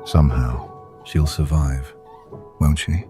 Somehow, she'll survive, won't she?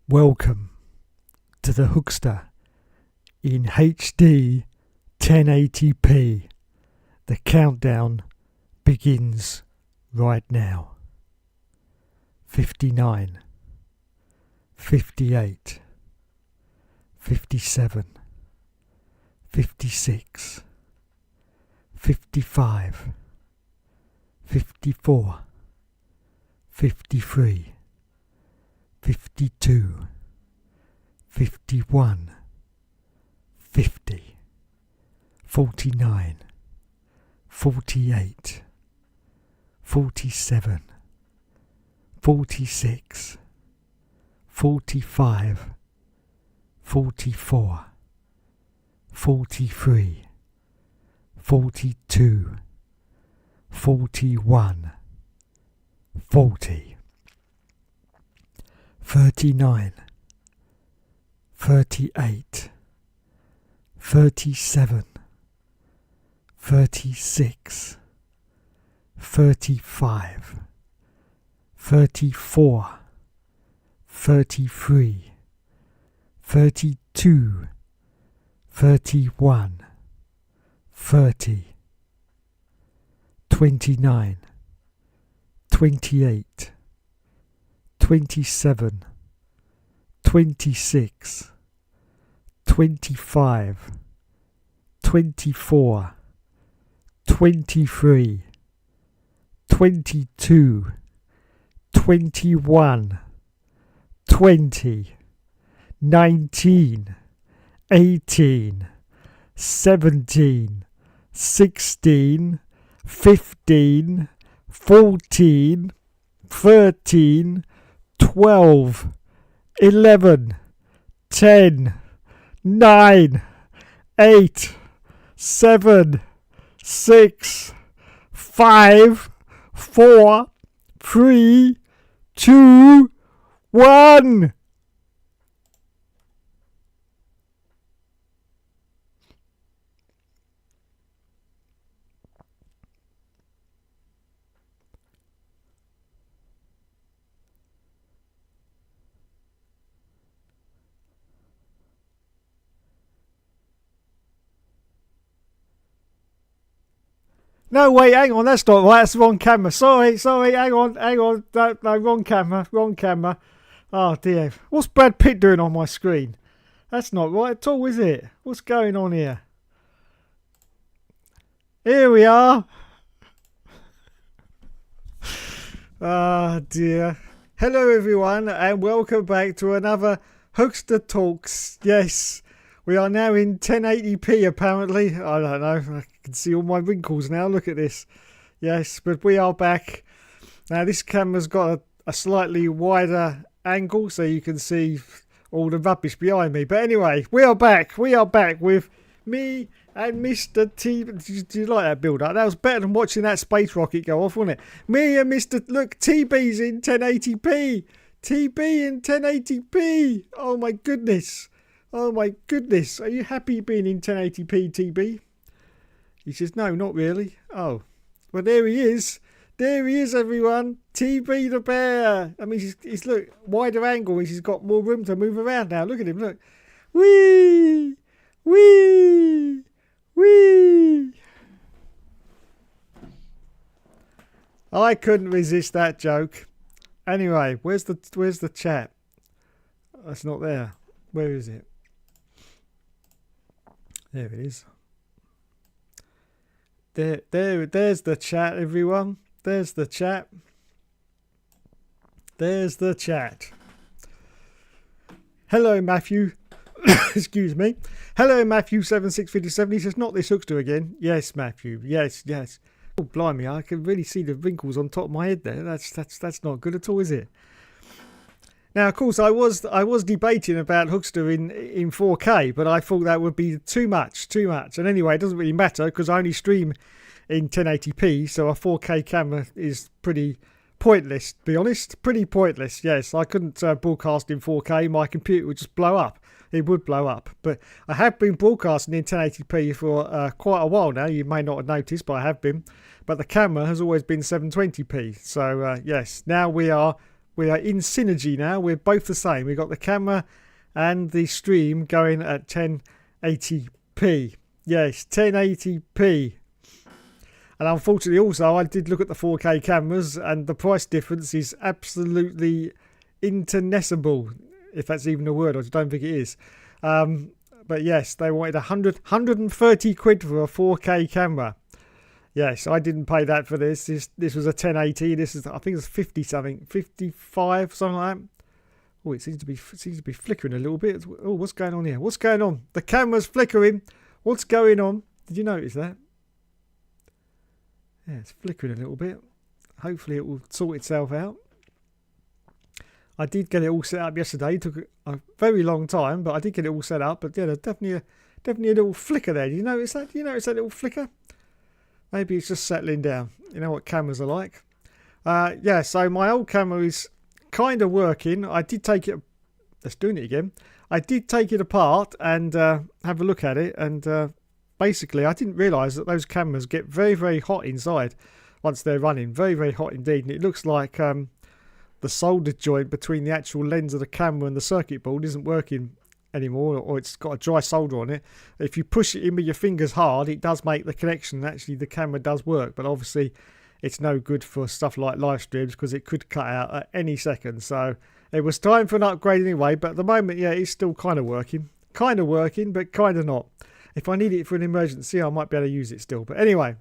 Welcome to the Hookster in HD 1080p. The countdown begins right now. 59, 58, 57, 56, 55, 54, 53, 52, 51, 50, 49, 48, 47, 46, 45, 44, 43, 42, 41, 40, 39, 38, 37, 36, 35, 34, 33, 32, 31, 30, 29, 28, 27, 26, 25, 24, 23, 22, 21, 20, 19, 18, 17, 16, 15, 14, 13, 12, 11, 10, 9, 8, 7, 6, 5, 4, 3, 2, 1. No, wait, hang on, that's not right, that's the wrong camera. Sorry, hang on, no, wrong camera. Oh dear, what's Brad Pitt doing on my screen? That's not right at all, is it? What's going on here? Here we are. Ah dear. Hello everyone, and welcome back to another Hookster Talks. Yes, we are now in 1080p apparently. I don't know, I can see all my wrinkles now, look at this. Yes, but we are back. Now this camera's got a slightly wider angle so you can see all the rubbish behind me. But anyway, we are back with me and Mr. T. Did you like that build up? That was better than watching that space rocket go off, wasn't it? Me and Mr. Look, TB's in 1080p. TB in 1080p. Oh my goodness. Oh my goodness. Are you happy being in 1080p, TB? He says, no, not really. Oh. Well, there he is. There he is, everyone. TB the bear. I mean, he's look, wider angle. He's got more room to move around now. Look at him, look. Whee! Whee! Whee! I couldn't resist that joke. Anyway, where's the chat? It's not there. Where is it? There it is. There's the chat, everyone. There's the chat. There's the chat. Hello, Matthew. Excuse me. Hello, Matthew 7657. He says, not this Hookster again. Yes, Matthew. Yes. Oh, blimey, I can really see the wrinkles on top of my head there. That's not good at all, is it? Now, of course, I was debating about Hookster in 4K, but I thought that would be too much. And anyway, it doesn't really matter because I only stream in 1080p, so a 4K camera is pretty pointless, to be honest. Pretty pointless, yes. I couldn't broadcast in 4K. My computer would just blow up. It would blow up. But I have been broadcasting in 1080p for quite a while now. You may not have noticed, but I have been. But the camera has always been 720p. So, yes, now we are in synergy now. We're both the same. We've got the camera and the stream going at 1080p. Yes, 1080p. And unfortunately also, I did look at the 4K cameras and the price difference is absolutely infinitesimal, if that's even a word. I don't think it is. But yes, they wanted 130 quid for a 4K camera. Yes, I didn't pay that for this. This was a 1080. This is, I think it's 50 something, 55, something like that. Oh, it seems to be flickering a little bit. Oh, what's going on here? What's going on? The camera's flickering. What's going on? Did you notice that? Yeah, it's flickering a little bit. Hopefully it will sort itself out. I did get it all set up yesterday. It took a very long time, but I did get it all set up. But yeah, there's definitely a little flicker there. Do you notice that? Do you notice that little flicker? Maybe it's just settling down. You know what cameras are like. Yeah, so my old camera is kind of working. I did take it. Let's doing it again. I did take it apart and have a look at it. And basically, I didn't realise that those cameras get very, very hot inside once they're running. Very, very hot indeed. And it looks like the solder joint between the actual lens of the camera and the circuit board isn't working anymore, or it's got a dry solder on it. If you push it in with your fingers hard, it does make the connection. Actually, the camera does work, but obviously it's no good for stuff like live streams because it could cut out at any second. So it was time for an upgrade anyway, but at the moment, yeah, it's still kind of working, but kind of not. If I need it for an emergency, I might be able to use it still. But anyway,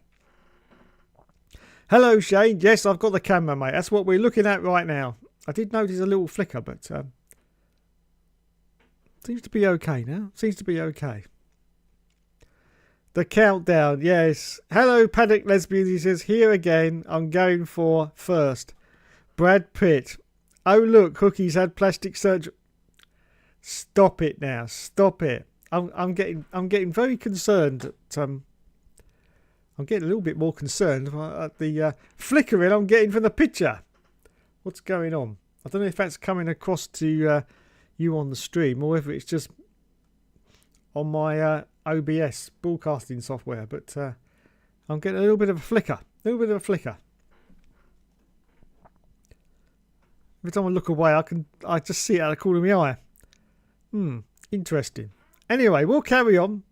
hello Shane. Yes, I've got the camera, mate. That's what we're looking at right now. I did notice a little flicker, but seems to be okay now. Seems to be okay. The countdown, yes. Hello, Paddock Lesbian. He says, here again. I'm going for first. Brad Pitt. Oh, look, Hookie's had plastic surgery. Stop it now. Stop it. I'm getting very concerned. I'm getting a little bit more concerned at the flickering I'm getting from the picture. What's going on? I don't know if that's coming across to you on the stream or whether it's just on my OBS broadcasting software, but I'm getting a little bit of a flicker. Every time I look away, I just see it out of the corner of my eye. Interesting. Anyway, we'll carry on.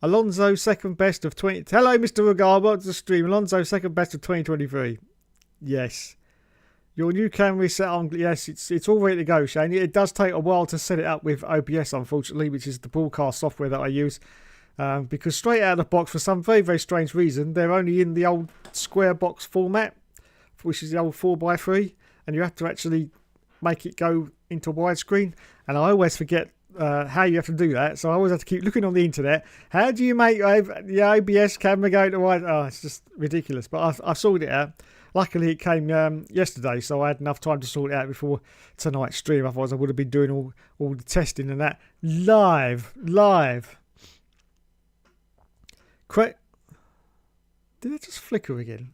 Alonso second best of 20. Hello, Mr. Regard. Welcome to the stream. Alonso second best of 2023. Yes. Your new camera is set on. Yes, it's all ready to go, Shane. It does take a while to set it up with OBS, unfortunately, which is the broadcast software that I use. Because straight out of the box, for some very, very strange reason, they're only in the old square box format, which is the old 4x3, and you have to actually make it go into widescreen. And I always forget how you have to do that, so I always have to keep looking on the internet. How do you make the OBS camera go to wide? Oh, it's just ridiculous. But I've sorted it out. Luckily, it came yesterday, so I had enough time to sort it out before tonight's stream. Otherwise, I would have been doing all the testing and that live. Did it just flicker again?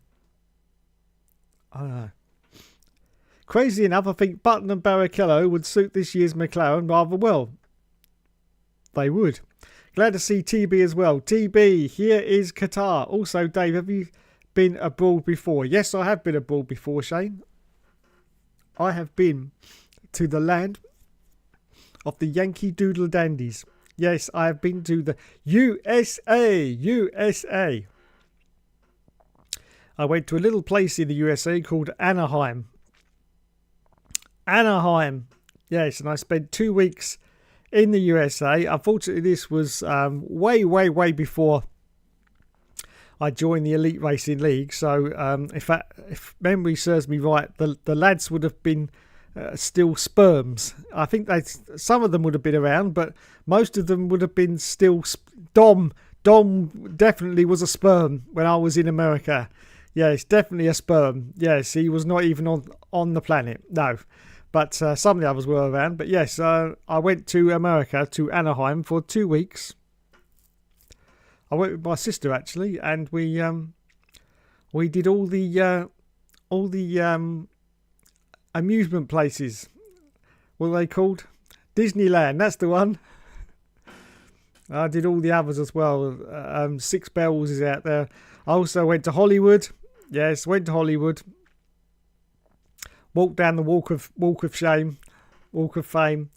I don't know. Crazy enough, I think Button and Barrichello would suit this year's McLaren rather well. They would. Glad to see TB as well. TB, here is Qatar. Also, Dave, have you been abroad before? Yes, I have been abroad before, Shane. I have been to the land of the Yankee Doodle Dandies. Yes, I have been to the USA. I went to a little place in the USA called Anaheim. Yes, and I spent 2 weeks in the USA. Unfortunately, this was way before I joined the Elite Racing League. So if memory serves me right, the lads would have been still sperms. I think some of them would have been around, but most of them would have been still. Dom definitely was a sperm when I was in America. Yes, definitely a sperm. Yes, he was not even on the planet. No. But some of the others were around. But yes, I went to America, to Anaheim, for 2 weeks. I went with my sister actually, and we did all the amusement places. What are they called? Disneyland. That's the one. I did all the others as well. Six Bells is out there. I also went to Hollywood. Yes, went to Hollywood. Walked down the Walk of Shame, Walk of Fame.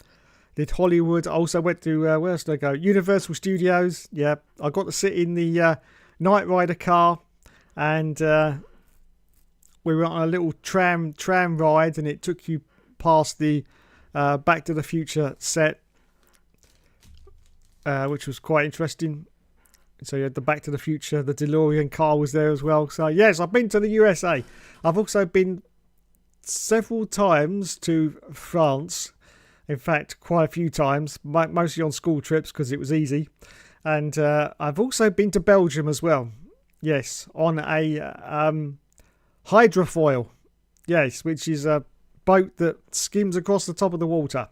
Did Hollywood. I also went to, where else did I go? Universal Studios. Yeah, I got to sit in the Knight Rider car, and we were on a little tram ride, and it took you past the Back to the Future set, which was quite interesting. So you had the Back to the Future, the DeLorean car was there as well. So yes, I've been to the USA. I've also been several times to France. In fact, quite a few times, mostly on school trips because it was easy. And I've also been to Belgium as well. Yes, on a hydrofoil. Yes, which is a boat that skims across the top of the water.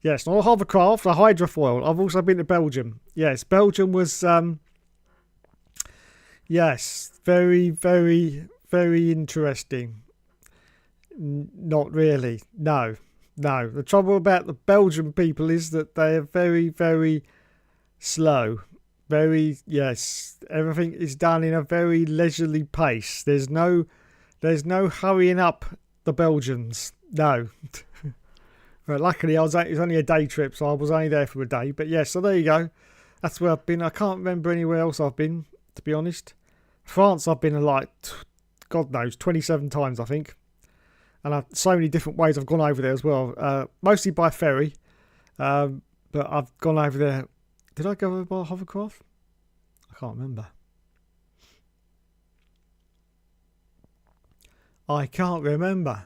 Yes, not a hovercraft, a hydrofoil. I've also been to Belgium. Yes, Belgium was, yes, very, very, very interesting. Not really. No. The trouble about the Belgian people is that they are very, very slow. Very, yes, everything is done in a very leisurely pace. There's no hurrying up the Belgians. No. But luckily, it was only a day trip, so I was only there for a day. But yeah, so there you go. That's where I've been. I can't remember anywhere else I've been, to be honest. France, I've been like, God knows, 27 times, I think. And so many different ways I've gone over there as well. Mostly by ferry. But I've gone over there. Did I go over by hovercraft? I can't remember. I can't remember.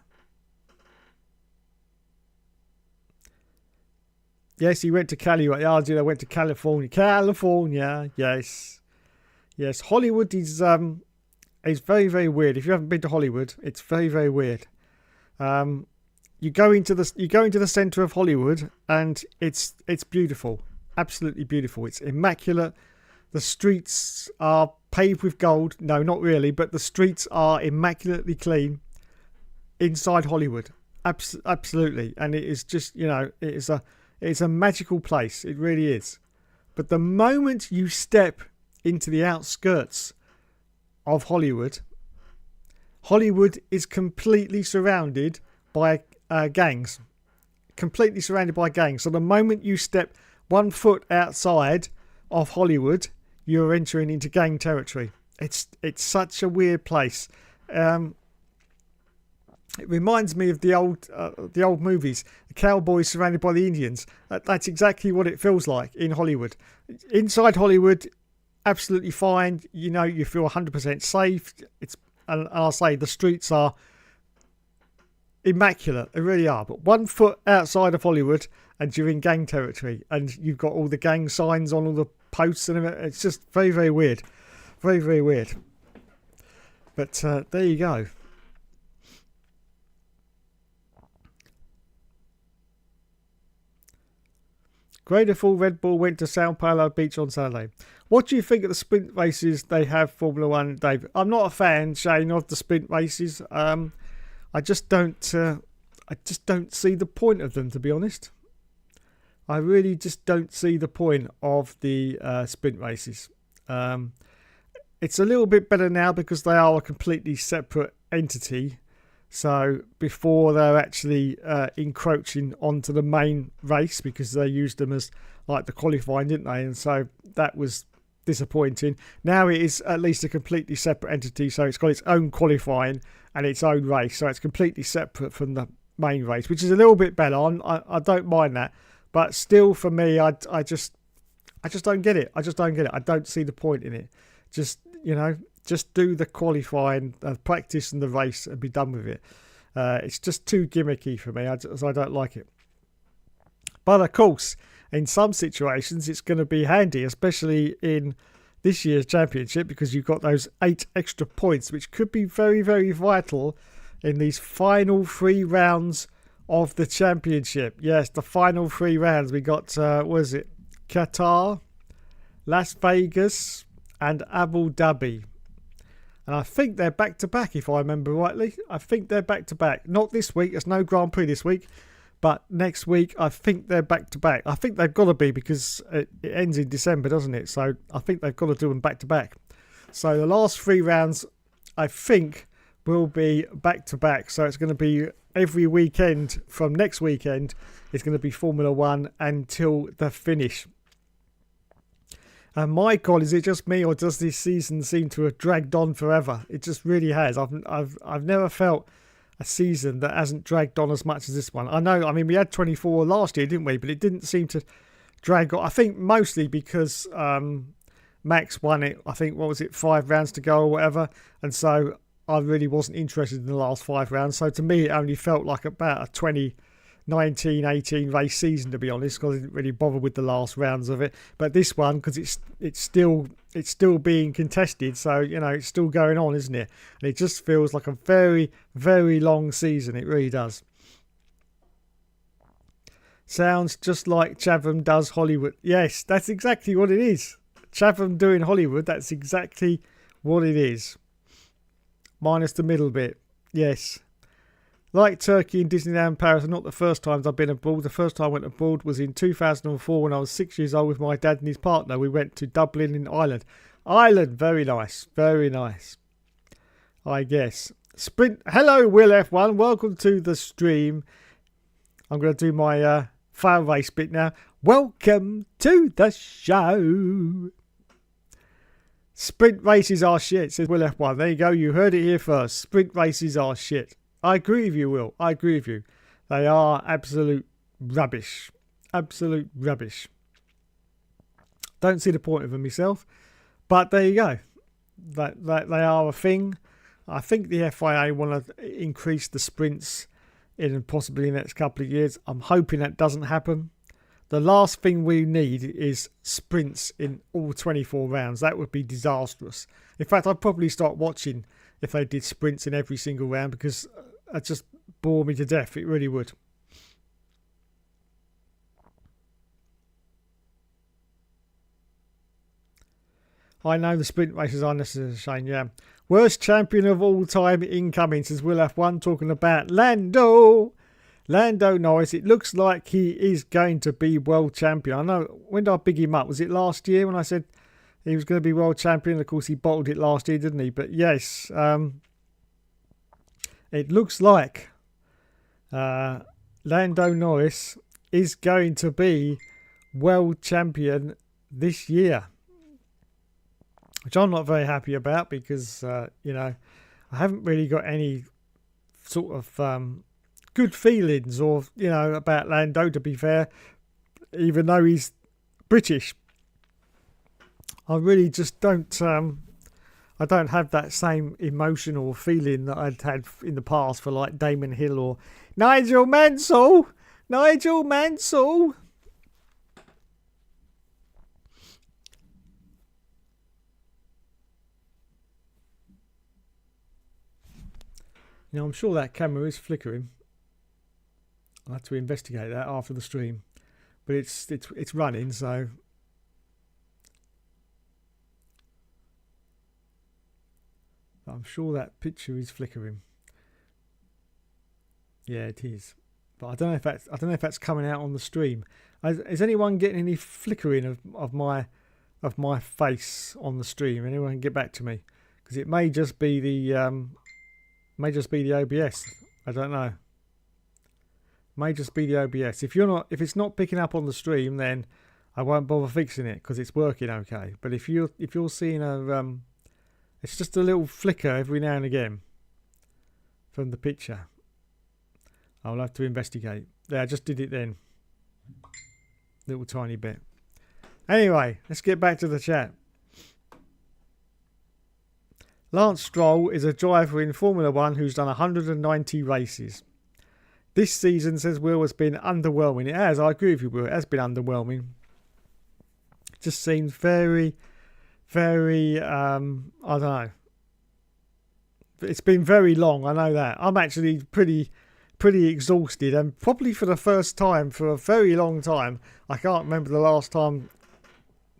Yes, he went to Cali. I went to California. California, yes. Yes, Hollywood is very, very weird. If you haven't been to Hollywood, it's very, very weird. You go into the centre of Hollywood and it's beautiful. Absolutely beautiful. It's immaculate. The streets are paved with gold. No, not really, but the streets are immaculately clean inside Hollywood. Absolutely. And it is just, it's a magical place. It really is. But the moment you step into the outskirts of Hollywood, Hollywood is completely surrounded by gangs. Completely surrounded by gangs. So the moment you step 1 foot outside of Hollywood, you're entering into gang territory. It's such a weird place. It reminds me of the old movies, the cowboys surrounded by the Indians. That's exactly what it feels like in Hollywood. Inside Hollywood, absolutely fine. You feel 100% safe. And I'll say the streets are immaculate. They really are. But 1 foot outside of Hollywood, and you're in gang territory, and you've got all the gang signs on all the posts and everything. It's just very, very weird. Very, very weird. But there you go. Greater Fall Red Bull went to Sao Paulo Beach on Saturday. What do you think of the sprint races they have Formula One, Dave? I'm not a fan, Shane, of the sprint races. I just don't see the point of them, to be honest. I really just don't see the point of the sprint races. It's a little bit better now because they are a completely separate entity. So before they're actually encroaching onto the main race, because they used them as like the qualifying, didn't they? And so that was disappointing. Now it is at least a completely separate entity. So it's got its own qualifying and its own race. So it's completely separate from the main race, which is a little bit better. I don't mind that. But still, for me, I just don't get it. I just don't get it. I don't see the point in it. Just do the qualifying, practice and the race and be done with it. It's just too gimmicky for me. I don't like it. But of course, in some situations, it's going to be handy, especially in this year's championship, because you've got those 8 extra points, which could be very, very vital in these final 3 rounds of the championship. Yes, the final 3 rounds. We got, Qatar, Las Vegas, and Abu Dhabi. And I think they're back-to-back, if I remember rightly. I think they're back-to-back. Not this week. There's no Grand Prix this week. But next week, I think they're back-to-back. I think they've got to be, because it ends in December, doesn't it? So I think they've got to do them back-to-back. So the last 3 rounds, I think, will be back-to-back. So it's going to be every weekend from next weekend. It's going to be Formula One until the finish. And my God, is it just me, or does this season seem to have dragged on forever? It just really has. I've never felt a season that hasn't dragged on as much as this one. I mean, we had 24 last year, didn't we? But it didn't seem to drag on. I think mostly because Max won it. I think, 5 rounds to go or whatever. And so I really wasn't interested in the last 5 rounds. So to me, it only felt like about a 20 1918 race season, to be honest, because I didn't really bother with the last rounds of it. But this one, because it's still being contested, so it's still going on, isn't it? And it just feels like a very, very long season. It really does. Sounds just like Chatham does Hollywood. Yes, that's exactly what it is. Chatham doing Hollywood. That's exactly what it is. Minus the middle bit. Yes. Like Turkey and Disneyland Paris are not the first times I've been abroad. The first time I went abroad was in 2004 when I was 6 years old with my dad and his partner. We went to Dublin in Ireland. Ireland, very nice. Very nice. I guess. Sprint. Hello, Will F1. Welcome to the stream. I'm going to do my fail race bit now. Welcome to the show. Sprint races are shit, says Will F1. There you go. You heard it here first. Sprint races are shit. I agree with you, Will. I agree with you. They are absolute rubbish. Absolute rubbish. Don't see the point of them myself. But there you go. That they are a thing. I think the FIA want to increase the sprints in possibly the next couple of years. I'm hoping that doesn't happen. The last thing we need is sprints in all 24 rounds. That would be disastrous. In fact, I'd probably start watching if they did sprints in every single round, because it just bore me to death. It really would. I know the sprint races are necessary, Shane, yeah. Worst champion of all time incoming, says Will F1, talking about Lando Norris. It looks like he is going to be world champion. I know, when did I big him up? Was it last year when I said he was going to be world champion? Of course, he bottled it last year, didn't he? But yes, it looks like Lando Norris is going to be world champion this year, which I'm not very happy about, because I haven't really got any sort of good feelings or about Lando, to be fair, even though he's British. I really just don't I don't have that same emotional feeling that I'd had in the past for like Damon Hill or Nigel Mansell. I'm sure that camera is flickering. I'll have to investigate that after the stream, but it's running, so I'm sure that picture is flickering. Yeah, it is, but I don't know if that's coming out on the stream. Is anyone getting any flickering of my face on the stream? Anyone can get back to me, because it may just be the OBS. I don't know. May just be the OBS. If it's not picking up on the stream, then I won't bother fixing it, because it's working okay. But if you're seeing it's just a little flicker every now and again from the picture, I'll have to investigate. Yeah, I just did it then. Little tiny bit. Anyway, let's get back to the chat. Lance Stroll is a driver in Formula 1 who's done 190 races. This season, says Will, has been underwhelming. It has. I agree with you, Will. It has been underwhelming. It just seems very, very, I don't know. It's been very long. I know that. I'm actually pretty exhausted, and probably for the first time for a very long time. I can't remember the last time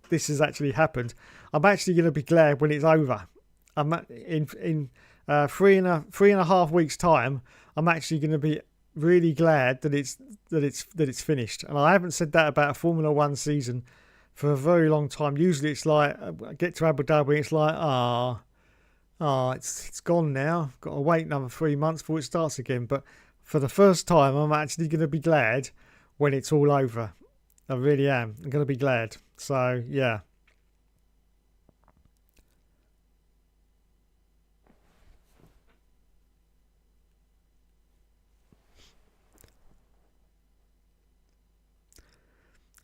this has actually happened. I'm actually going to be glad when it's over. I'm in 3.5 weeks' time. I'm actually going to be really glad that it's finished. And I haven't said that about a Formula 1 season for a very long time. Usually it's like I get to Abu Dhabi, it's like it's gone now. I've got to wait another 3 months before it starts again. But for the first time, I'm actually going to be glad when it's all over. I really am. I'm going to be glad. So yeah.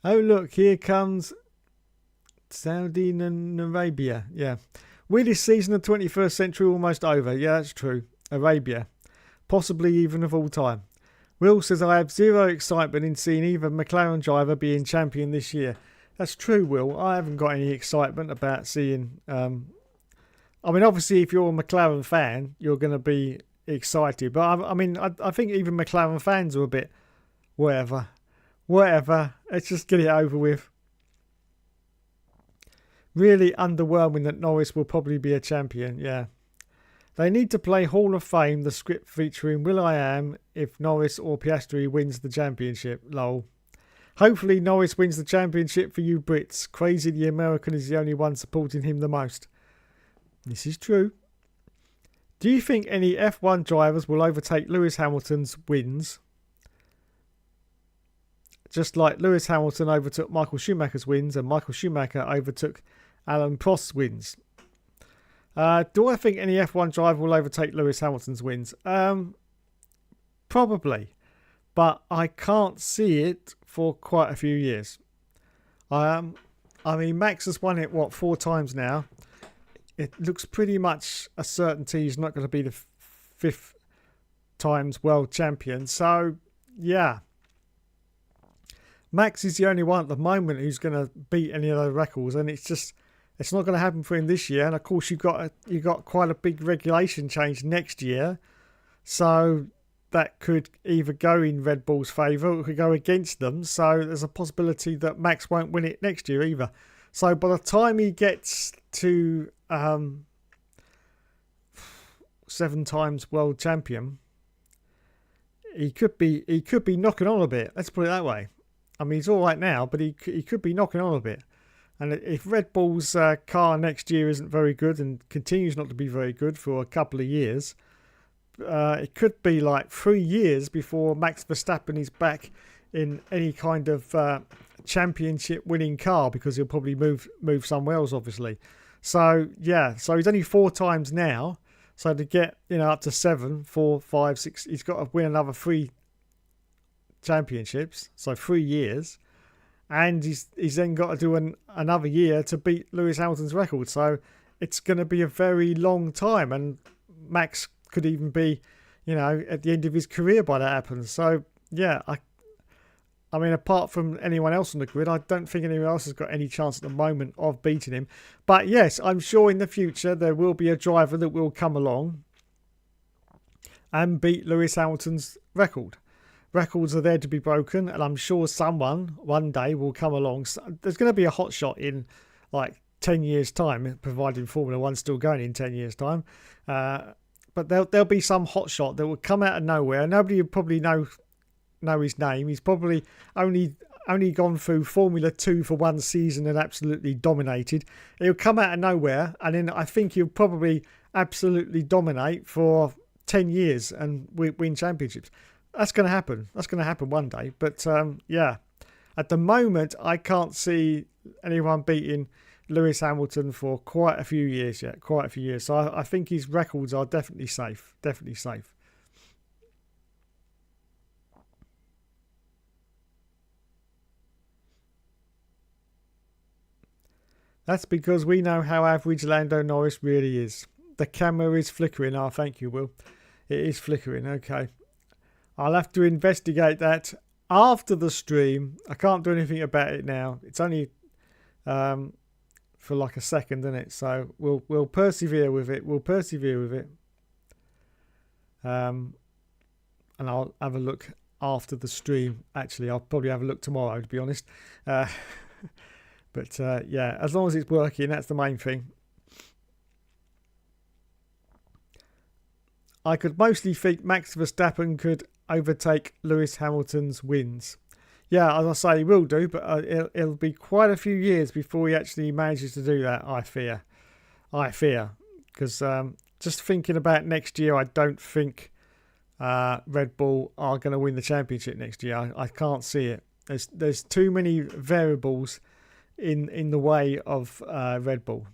Oh, look, here comes Saudi Arabia. Yeah. Weirdest season of the 21st century almost over. Yeah, that's true. Arabia. Possibly even of all time. Will says, I have zero excitement in seeing either McLaren driver being champion this year. That's true, Will. I haven't got any excitement about seeing... I mean, obviously, if you're a McLaren fan, you're going to be excited. But, I think even McLaren fans are a bit... Whatever. Let's just get it over with. Really underwhelming that Norris will probably be a champion, yeah. They need to play Hall of Fame, the script featuring will.i.am if Norris or Piastri wins the championship. Lol. Hopefully Norris wins the championship for you Brits. Crazy the American is the only one supporting him the most. This is true. Do you think any F1 drivers will overtake Lewis Hamilton's wins? Just like Lewis Hamilton overtook Michael Schumacher's wins and Michael Schumacher overtook Alan Prost's wins. Do I think any F1 driver will overtake Lewis Hamilton's wins? Probably. But I can't see it for quite a few years. Max has won it, 4 times now. It looks pretty much a certainty he's not going to be the 5th times world champion. So, yeah. Max is the only one at the moment who's going to beat any of those records, and it's not going to happen for him this year. And of course, you got quite a big regulation change next year, so that could either go in Red Bull's favour or it could go against them. So there's a possibility that Max won't win it next year either. So by the time he gets to 7 times world champion, he could be knocking on a bit. Let's put it that way. I mean, he's all right now, but he could be knocking on a bit. And if Red Bull's car next year isn't very good and continues not to be very good for a couple of years, it could be like 3 years before Max Verstappen is back in any kind of championship winning car, because he'll probably move somewhere else, obviously. So, yeah. So he's only 4 times now. So to get up to 7, 4, 5, 6, he's got to win another 3 championships, so 3 years, and he's then got to do another year to beat Lewis Hamilton's record. So it's going to be a very long time, and Max could even be at the end of his career by that happens. So yeah, I mean, apart from anyone else on the grid, I don't think anyone else has got any chance at the moment of beating him. But yes, I'm sure in the future there will be a driver that will come along and beat Lewis Hamilton's record. Records are there to be broken, and I'm sure someone one day will come along. There's going to be a hot shot in like 10 years' time, providing Formula One's still going in 10 years' time. But there'll be some hot shot that will come out of nowhere. Nobody will probably know his name. He's probably only gone through Formula 2 for 1 season and absolutely dominated. He'll come out of nowhere, and then I think he'll probably absolutely dominate for 10 years and win championships. That's going to happen. That's going to happen one day. But, yeah, at the moment, I can't see anyone beating Lewis Hamilton for quite a few years yet. Quite a few years. So I think his records are definitely safe. Definitely safe. That's because we know how average Lando Norris really is. The camera is flickering. Oh, thank you, Will. It is flickering. Okay. I'll have to investigate that after the stream. I can't do anything about it now. It's only for like a second, isn't it? So we'll persevere with it. And I'll have a look after the stream. Actually, I'll probably have a look tomorrow, to be honest. But yeah, as long as it's working, that's the main thing. I could mostly think Max Verstappen could overtake Lewis Hamilton's wins. Yeah, as I say, he will do, but it'll be quite a few years before he actually manages to do that, I fear. Because just thinking about next year, I don't think Red Bull are going to win the championship next year. I can't see it. There's too many variables in the way of Red Bull.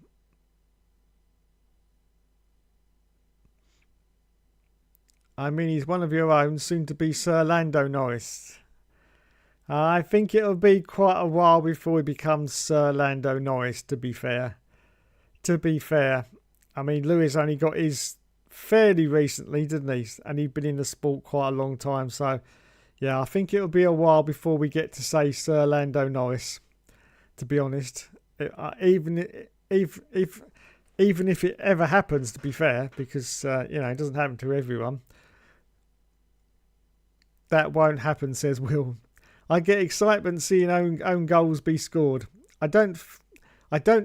I mean, he's one of your own, soon to be Sir Lando Norris. I think it'll be quite a while before he becomes Sir Lando Norris, to be fair. I mean, Lewis only got his fairly recently, didn't he? And he'd been in the sport quite a long time, so Yeah, I think it'll be a while before we get to say Sir Lando Norris. To be honest, even even if it ever happens, to be fair, because it doesn't happen to everyone. That won't happen, says Will. I get excitement seeing own goals be scored. I don't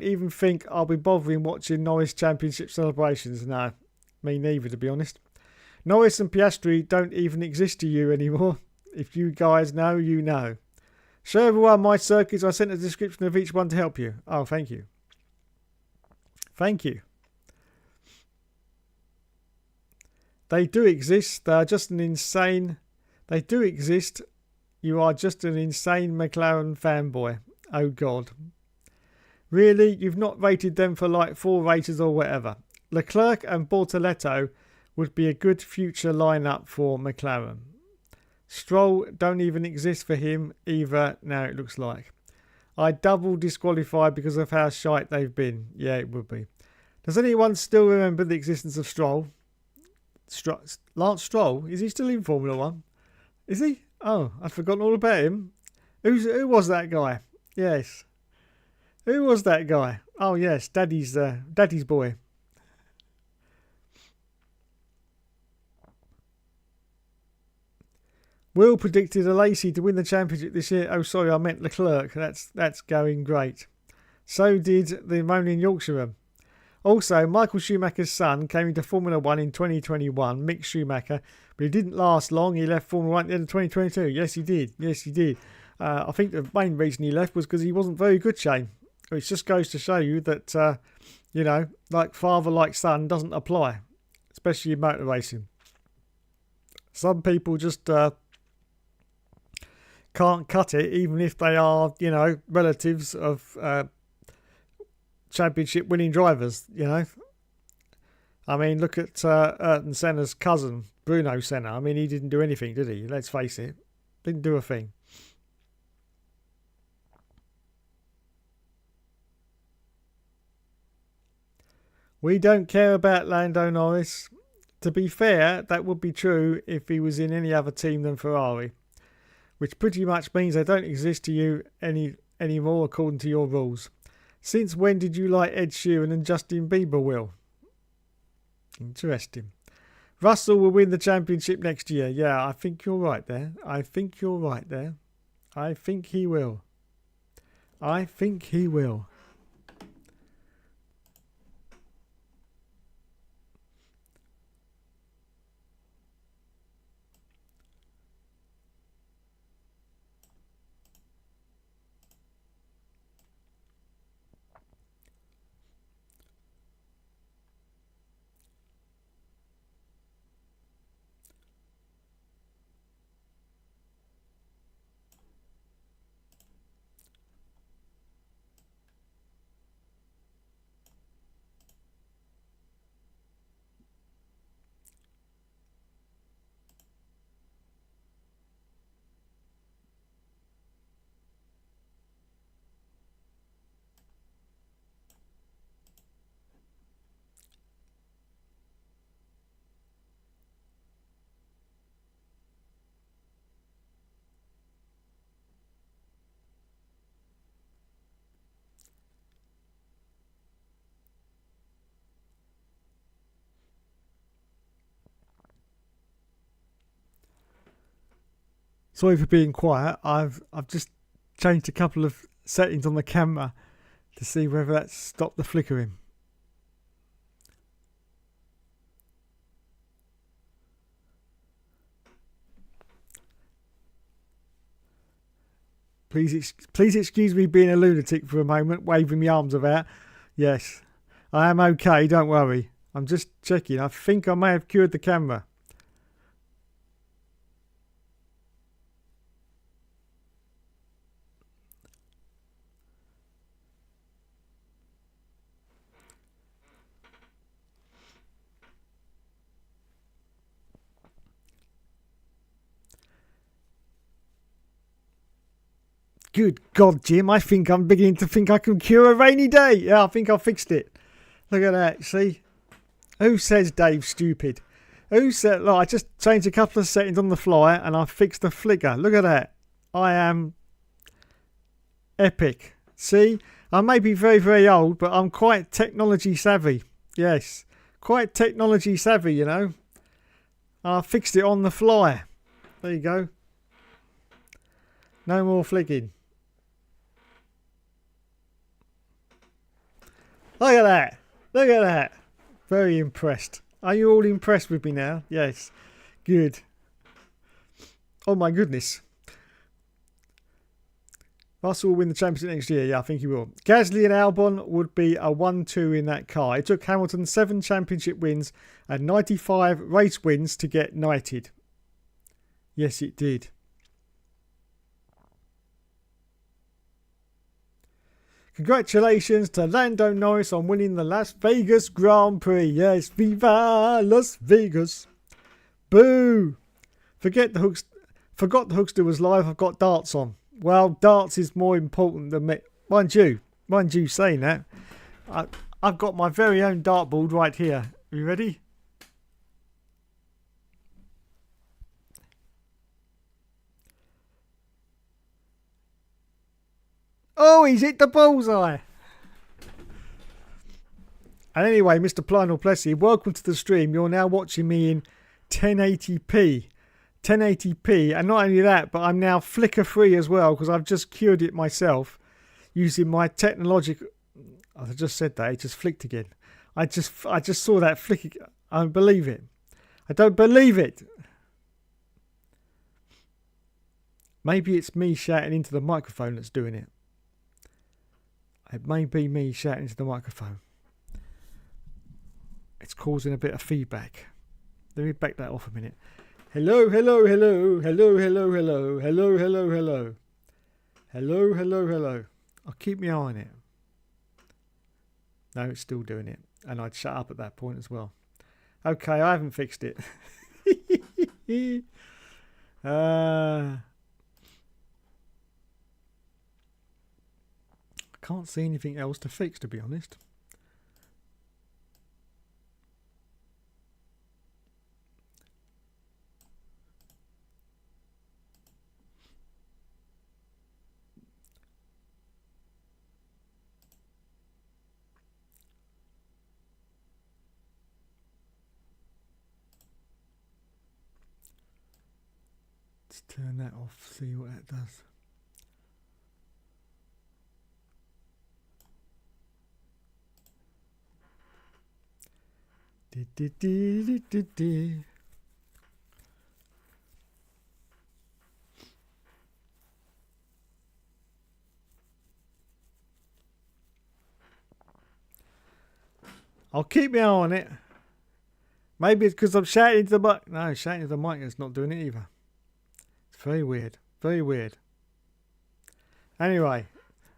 even think I'll be bothering watching Norris Championship celebrations. No, me neither, to be honest. Norris and Piastri don't even exist to you anymore. If you guys know, you know. Show everyone my circuits. I sent a description of each one to help you. Oh, thank you. Thank you. They do exist. They are just an insane... They do exist. You are just an insane McLaren fanboy. Oh, God. Really? You've not rated them for like 4 raters or whatever. Leclerc and Bortoletto would be a good future lineup for McLaren. Stroll don't even exist for him either now, it looks like. I double disqualified because of how shite they've been. Yeah, it would be. Does anyone still remember the existence of Stroll? Lance Stroll? Is he still in Formula 1? Is he? Oh, I'd forgotten all about him. Who was that guy? Yes. Who was that guy? Oh, yes, Daddy's boy. Will predicted Alesi to win the championship this year. Oh, sorry, I meant Leclerc. That's going great. So did the moaning Yorkshireman. Also, Michael Schumacher's son came into Formula 1 in 2021, Mick Schumacher, but he didn't last long. He left Formula 1 at the end of 2022. Yes, he did. Yes, he did. I think the main reason he left was because he wasn't very good, Shane. Which just goes to show you that, like father, like son doesn't apply, especially in motor racing. Some people just can't cut it, even if they are, relatives of championship winning drivers, I mean, look at Ayrton Senna's cousin, Bruno Senna. I mean, he didn't do anything, did he? Let's face it. Didn't do a thing. We don't care about Lando Norris. To be fair, that would be true if he was in any other team than Ferrari, which pretty much means they don't exist to you anymore according to your rules. Since when did you like Ed Sheeran and Justin Bieber, Will? Interesting. Russell will win the championship next year. Yeah, I think you're right there. I think he will. Sorry for being quiet. I've just changed a couple of settings on the camera to see whether that's stopped the flickering. Please excuse me being a lunatic for a moment, waving my arms about. Yes, I am okay, don't worry. I'm just checking. I think I may have cured the camera. Good God, Jim, I think I'm beginning to think I can cure a rainy day. Yeah, I think I fixed it. Look at that, see? Who says Dave's stupid? Who said? Look, I just changed a couple of settings on the fly and I fixed the flicker. Look at that. I am epic. See, I may be very, very old, but I'm quite technology savvy. Yes, quite technology savvy, you know. I fixed it on the fly. There you go. No more flicking. Look at that. Look at that. Very impressed. Are you all impressed with me now? Yes. Good. Oh my goodness. Russell will win the championship next year. Yeah, I think he will. Gasly and Albon would be a 1-2 in that car. It took Hamilton 7 championship wins and 95 race wins to get knighted. Yes, it did. Congratulations to Lando Norris on winning the Las Vegas Grand Prix. Yes, viva Las Vegas. Boo. Forgot the Hookster was live. I've got darts on. Well, darts is more important than me. Mind you saying that. I've got my very own dartboard right here. Are you ready? Oh, he's hit the bullseye. And anyway, Mr. Plynor Plessy, welcome to the stream. You're now watching me in 1080p. 1080p, and not only that, but I'm now flicker free as well because I've just cured it myself using my technological. I just said that, it just flicked again. I just saw that flick. I don't believe it. I don't believe it. Maybe it's me shouting into the microphone that's doing it. It may be me shouting into the microphone. It's causing a bit of feedback. Let me back that off a minute. Hello, hello, hello, hello, hello, hello, hello, hello, hello. Hello, hello, hello. I'll keep my eye on it. No, it's still doing it. And I'd shut up at that point as well. Okay, I haven't fixed it. I can't see anything else to fix, to be honest. Let's turn that off, see what that does. I'll keep my eye on it. Maybe it's because I'm shouting into the mic. No, shouting into the mic is not doing it either. It's very weird. Very weird. Anyway,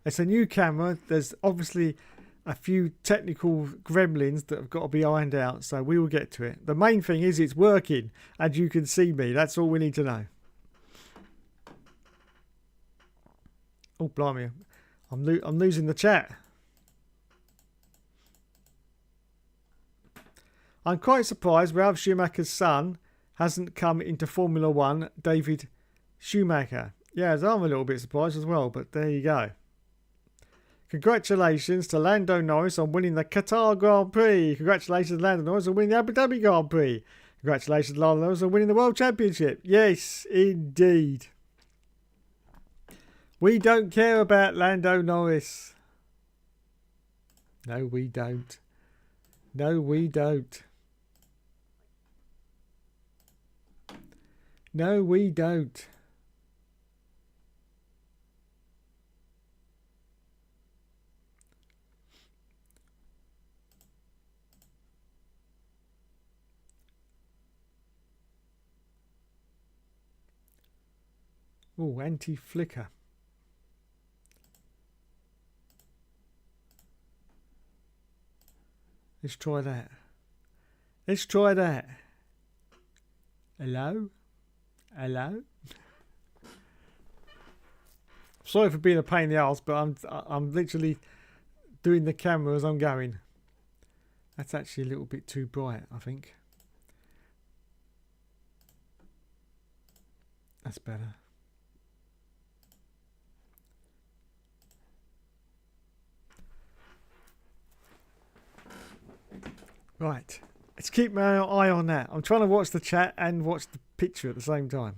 it's a new camera. There's obviously a few technical gremlins that have got to be ironed out, so we will get to it. The main thing is it's working and you can see me. That's all we need to know. Oh, blimey. I'm losing the chat. I'm quite surprised Ralph Schumacher's son hasn't come into Formula One, David Schumacher. Yeah, I'm a little bit surprised as well, but there you go. Congratulations to Lando Norris on winning the Qatar Grand Prix. Congratulations to Lando Norris on winning the Abu Dhabi Grand Prix. Congratulations to Lando Norris on winning the World Championship. Yes, indeed. We don't care about Lando Norris. No, we don't. No, we don't. No, we don't. Oh, anti-flicker. Let's try that. Let's try that. Hello? Hello? Sorry for being a pain in the arse, but I'm literally doing the camera as I'm going. That's actually a little bit too bright, I think. That's better. Right. Let's keep my eye on that. I'm trying to watch the chat and watch the picture at the same time.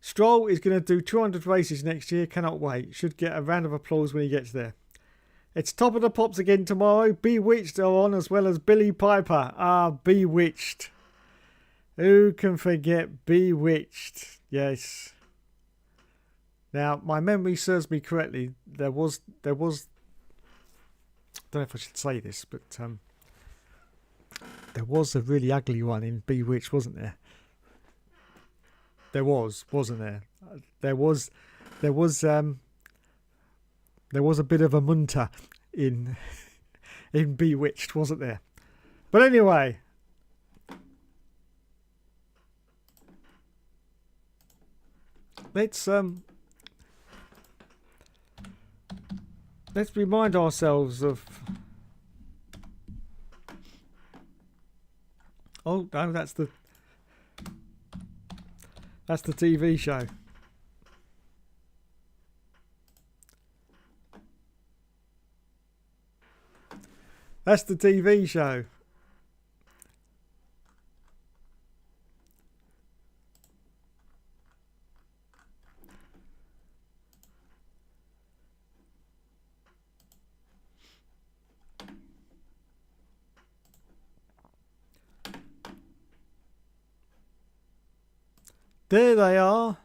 Stroll is going to do 200 races next year. Cannot wait. Should get a round of applause when he gets there. It's Top of the Pops again tomorrow. Bewitched are on as well as Billy Piper. Ah, Bewitched. Who can forget Bewitched? Yes. Now, my memory serves me correctly. There was. I don't know if I should say this, but there was a really ugly one in Bewitched, wasn't there? There was, wasn't there? There was a bit of a munter in Bewitched, wasn't there? But anyway, let's remind ourselves of. Oh no, that's the TV show. That's the TV show. There they are.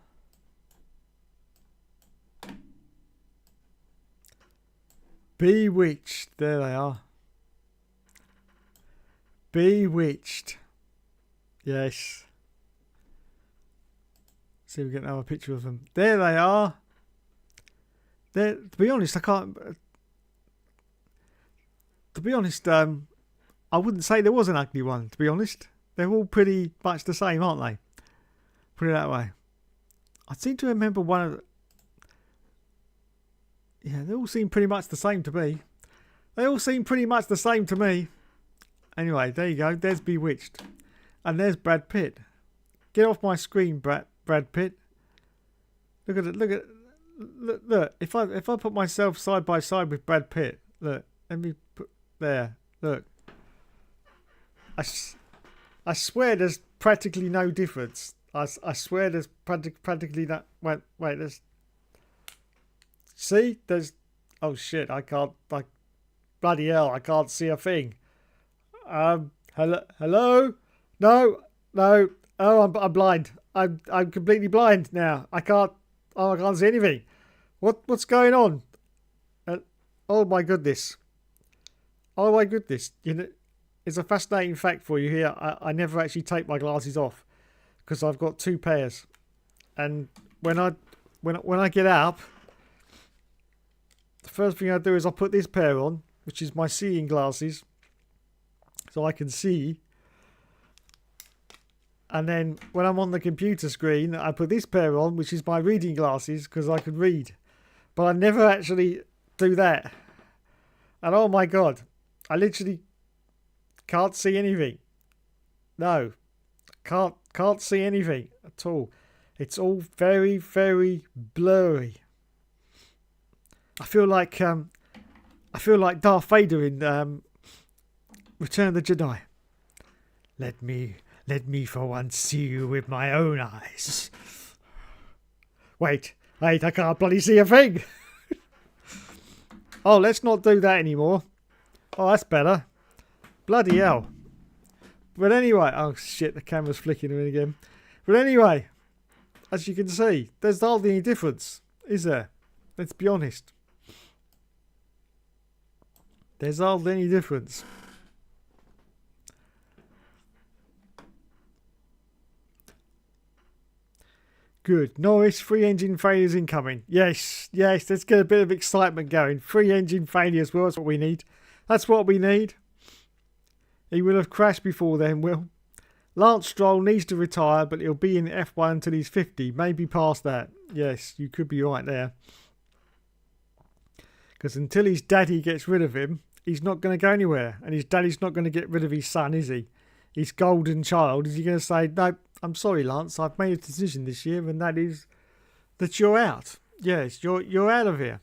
Bewitched. There they are. Bewitched. Yes. See if we get another picture of them. There they are. There. To be honest, I can't. To be honest, I wouldn't say there was an ugly one. To be honest, they're all pretty much the same, aren't they? Put it that way. I seem to remember one of. Yeah, they all seem pretty much the same to me. They all seem pretty much the same to me. Anyway, there you go. There's Bewitched. And there's Brad Pitt. Get off my screen, Brad Pitt. Look at it. Look. If I put myself side by side with Brad Pitt, look. Let me put there. Look. I swear there's practically no difference. I swear there's practically no. Wait. There's. See, there's. Oh shit! I can't. Like, bloody hell! I can't see a thing. Hello? No. Oh, I'm blind. I'm completely blind now. I can't see anything. What's going on? Oh my goodness. You know, it's a fascinating fact for you here. I never actually take my glasses off because I've got two pairs, and when I get up, the first thing I do is I put this pair on, which is my seeing glasses. So I can see, and then when I'm on the computer screen, I put this pair on, which is my reading glasses, because I can read. But I never actually do that. And oh my god, I literally can't see anything. No, can't see anything at all. It's all very, very blurry. I feel like Darth Vader in Return of the Jedi. Let me for once see you with my own eyes. Wait, I can't bloody see a thing. Oh, let's not do that anymore. Oh, that's better. Bloody hell. But anyway, oh shit, the camera's flicking again. But anyway, as you can see, there's hardly any difference, is there? Let's be honest. There's hardly any difference. Good. Norris, 3 engine failures incoming. Yes, let's get a bit of excitement going. 3 engine failures, well, that's what we need. That's what we need. He will have crashed before then, Will. Lance Stroll needs to retire, but he'll be in F1 until he's 50, maybe past that. Yes, you could be right there. Because until his daddy gets rid of him, he's not going to go anywhere. And his daddy's not going to get rid of his son, is he? His golden child. Is he going to say, no, I'm sorry, Lance, I've made a decision this year, and that is that you're out. Yes, you're out of here.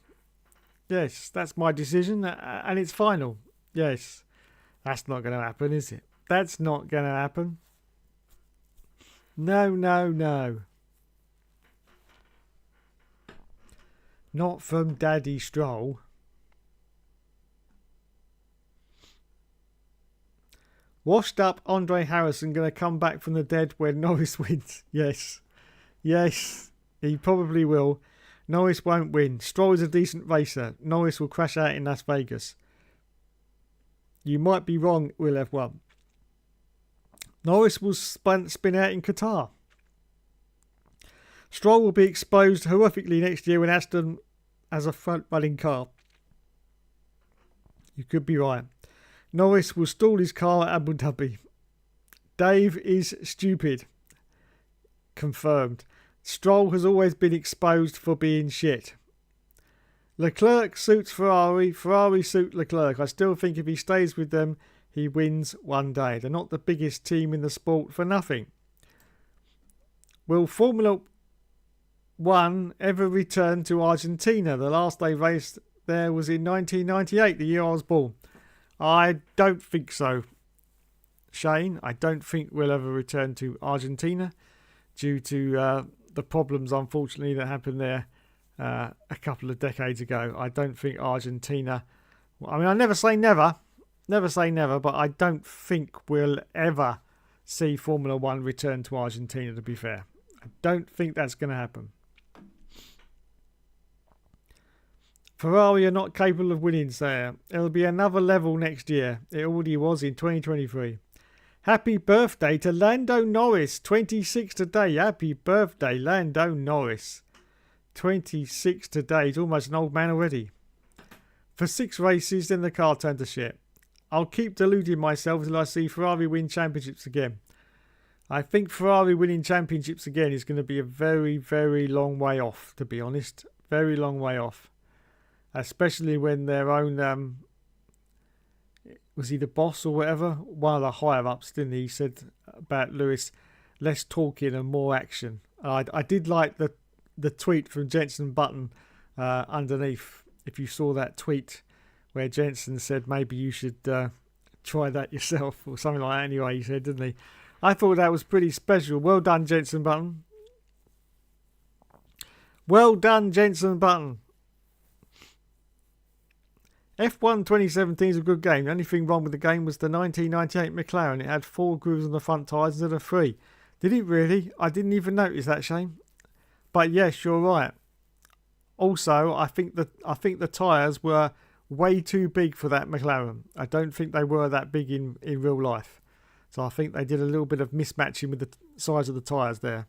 Yes, that's my decision, and it's final. Yes, that's not going to happen, is it? That's not going to happen. No, no, no. Not from Daddy Stroll. Washed up Andre Harrison going to come back from the dead when Norris wins. Yes. Yes, he probably will. Norris won't win. Stroll is a decent racer. Norris will crash out in Las Vegas. You might be wrong, Will F1. Norris will spin out in Qatar. Stroll will be exposed horrifically next year when Aston has a front-running car. You could be right. Norris will stall his car at Abu Dhabi. Dave is stupid. Confirmed. Stroll has always been exposed for being shit. Leclerc suits Ferrari. Ferrari suit Leclerc. I still think if he stays with them, he wins one day. They're not the biggest team in the sport for nothing. Will Formula 1 ever return to Argentina? The last they raced there was in 1998, the year I was born. I don't think so, Shane. I don't think we'll ever return to Argentina due to the problems, unfortunately, that happened there a couple of decades ago. I don't think Argentina... I mean, I never say never. Never say never, but I don't think we'll ever see Formula 1 return to Argentina, to be fair. I don't think that's going to happen. Ferrari are not capable of winning, sir. It'll be another level next year. It already was in 2023. Happy birthday to Lando Norris. 26 today. Happy birthday, Lando Norris. 26 today. He's almost an old man already. For 6 races, then the car turned to shit. I'll keep deluding myself until I see Ferrari win championships again. I think Ferrari winning championships again is going to be a very, very long way off, to be honest. Very long way off. Especially when their own, was he the boss or whatever? One of the higher-ups, didn't he? He said about Lewis, less talking and more action. I did like the tweet from Jenson Button underneath. If you saw that tweet where Jenson said maybe you should try that yourself or something like that anyway, he said, didn't he? I thought that was pretty special. Well done, Jenson Button. Well done, Jenson Button. F1 2017 is a good game. The only thing wrong with the game was the 1998 McLaren. It had 4 grooves on the front tyres instead of 3. Did it really? I didn't even notice that, Shane. But yes, you're right. Also, I think the tyres were way too big for that McLaren. I don't think they were that big in real life. So I think they did a little bit of mismatching with the size of the tyres there.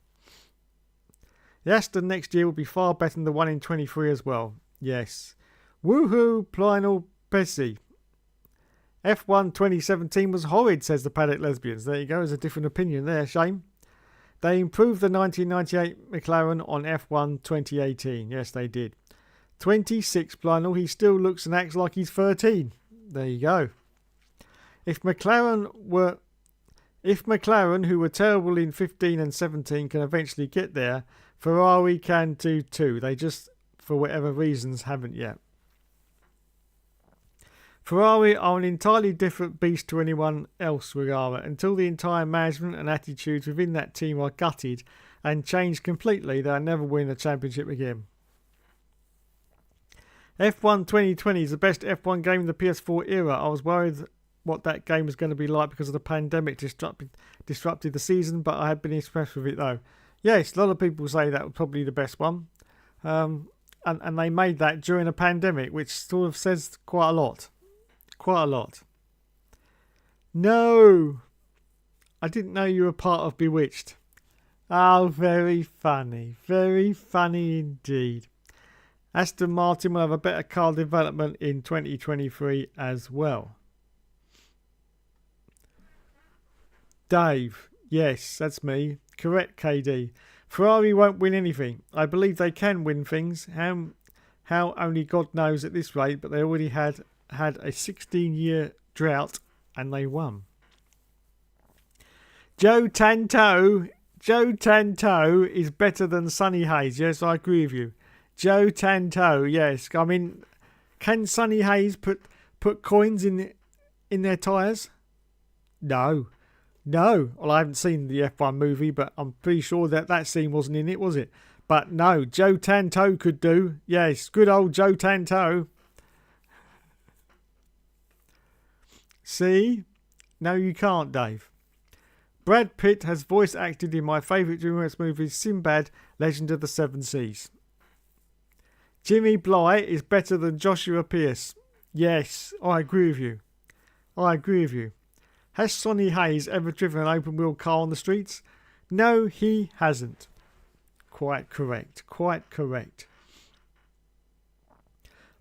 The Aston next year will be far better than the one in 23 as well. Yes. Woohoo, Plionel Pesci. F1 2017 was horrid, says the Paddock Lesbians. There you go, there's a different opinion there, shame. They improved the 1998 McLaren on F1 2018. Yes, they did. 26, Plionel. He still looks and acts like he's 13. There you go. If McLaren, who were terrible in 15 and 17, can eventually get there, Ferrari can do too. They just, for whatever reasons, haven't yet. Ferrari are an entirely different beast to anyone else, Regara. Until the entire management and attitudes within that team are gutted and changed completely, they'll never win a championship again. F1 2020 is the best F1 game in the PS4 era. I was worried what that game was going to be like because of the pandemic disrupted the season, but I have been impressed with it though. Yes, a lot of people say that was probably the best one. And they made that during a pandemic, which sort of says quite a lot. Quite a lot. No! I didn't know you were part of Bewitched. Oh, very funny. Very funny indeed. Aston Martin will have a better car development in 2023 as well. Dave. Yes, that's me. Correct, KD. Ferrari won't win anything. I believe they can win things. How How only God knows at this rate, but they already had a 16-year drought and they won. Joe Tanto is better than Sonny Hayes. Yes, I agree with you. Joe Tanto, yes. I mean, can Sonny Hayes put coins in their tyres? No. Well, I haven't seen the F1 movie, but I'm pretty sure that scene wasn't in it, was it? But no, Joe Tanto could do. Yes, good old Joe Tanto. See? No, you can't, Dave. Brad Pitt has voice acted in my favourite DreamWorks movie, Sinbad, Legend of the Seven Seas. Jimmy Bly is better than Joshua Pierce. Yes, I agree with you. Has Sonny Hayes ever driven an open-wheel car on the streets? No, he hasn't. Quite correct.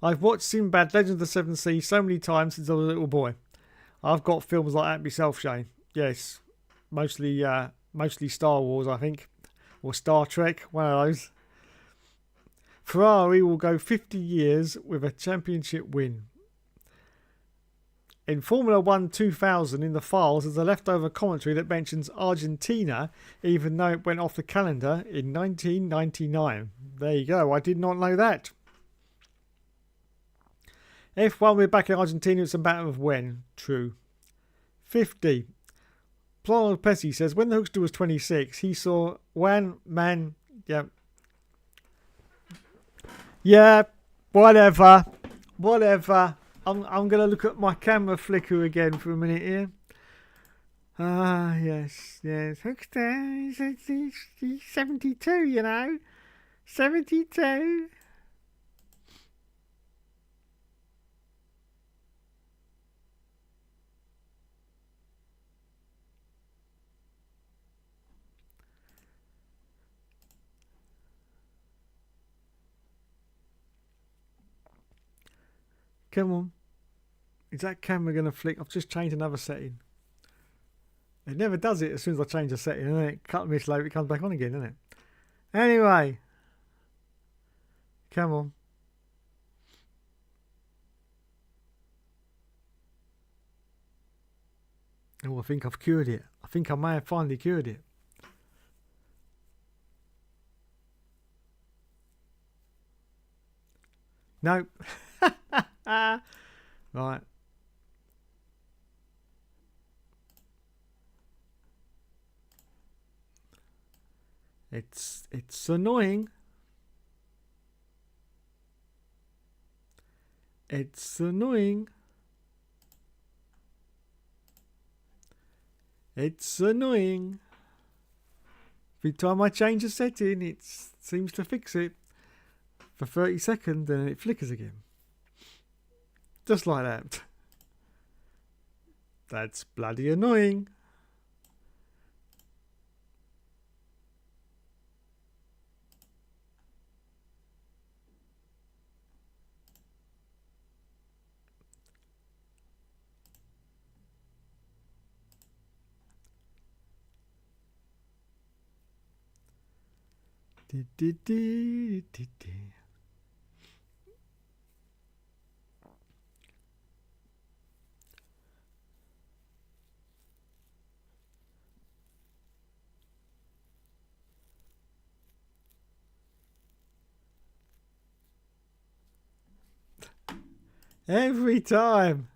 I've watched Sinbad, Legend of the Seven Seas so many times since I was a little boy. I've got films like that myself, Shane. Yes. Mostly Star Wars, I think. Or Star Trek, one of those. Ferrari will go 50 years with a championship win. In Formula 1 2000, in the files, there's a leftover commentary that mentions Argentina, even though it went off the calendar in 1999. There you go, I did not know that. F1, we're back in Argentina, it's a matter of when. True. 50. Plonald Pesci says, when the Hookster was 26, he saw one man... Yeah, whatever. I'm going to look at my camera flicker again for a minute here. Yes. Hookster, he's 72, you know. 72. Come on. Is that camera going to flick? I've just changed another setting. It never does it as soon as I change a setting, and then a couple of minutes later it comes back on again, doesn't it? Anyway. Come on. Oh, I think I've cured it. I think I may have finally cured it. Nope. Right. It's annoying. It's annoying. It's annoying. Every time I change a setting, it seems to fix it for 30 seconds, and then it flickers again. Just like that. That's bloody annoying. Every time.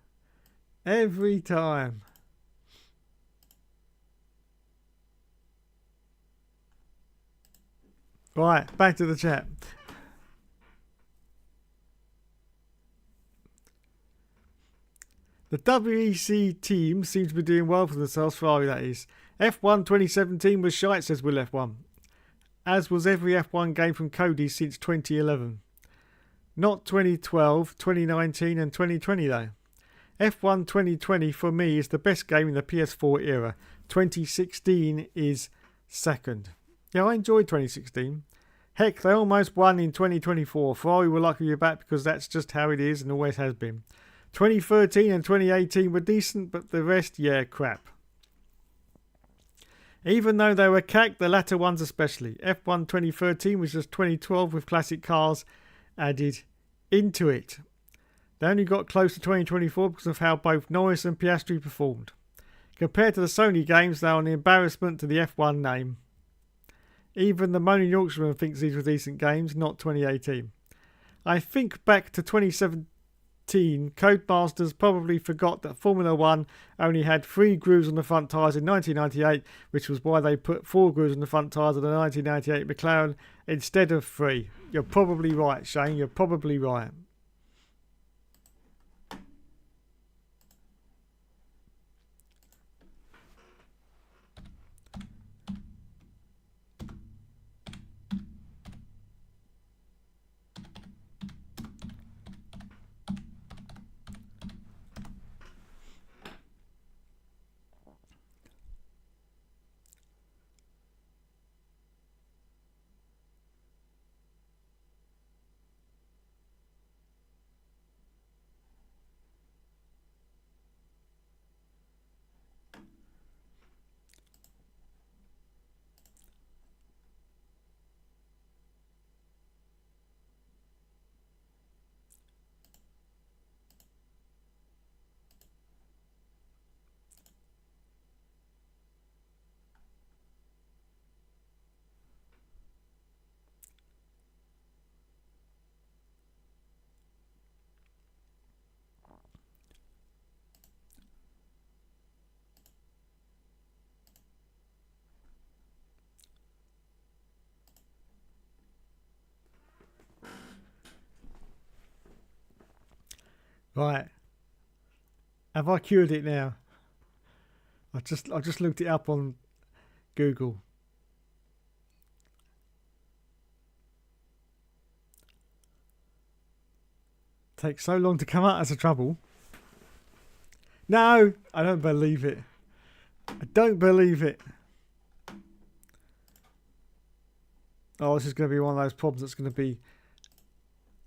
Right, back to the chat. The WEC team seems to be doing well for themselves, Ferrari that is. F1 2017 was shite, says Will F1. As was every F1 game from Cody since 2011. Not 2012, 2019 and 2020 though. F1 2020 for me is the best game in the PS4 era. 2016 is second. Yeah, I enjoyed 2016. Heck, they almost won in 2024. Ferrari were lucky to be back because that's just how it is and always has been. 2013 and 2018 were decent, but the rest, yeah, crap. Even though they were cacked, the latter ones especially. F1 2013 was just 2012 with classic cars added into it. They only got close to 2024 because of how both Norris and Piastri performed. Compared to the Sony games, they are an embarrassment to the F1 name. Even the moaning Yorkshireman thinks these were decent games, not 2018. I think back to 2017, Codemasters probably forgot that Formula 1 only had 3 grooves on the front tyres in 1998, which was why they put 4 grooves on the front tyres of the 1998 McLaren instead of 3. You're probably right, Shane, you're probably right. Right. Have I cured it now? I just looked it up on Google. Takes so long to come out as a trouble. No, I don't believe it. I don't believe it. Oh, this is going to be one of those problems that's going to be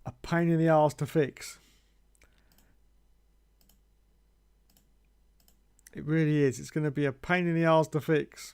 a pain in the arse to fix. It really is. It's going to be a pain in the arse to fix.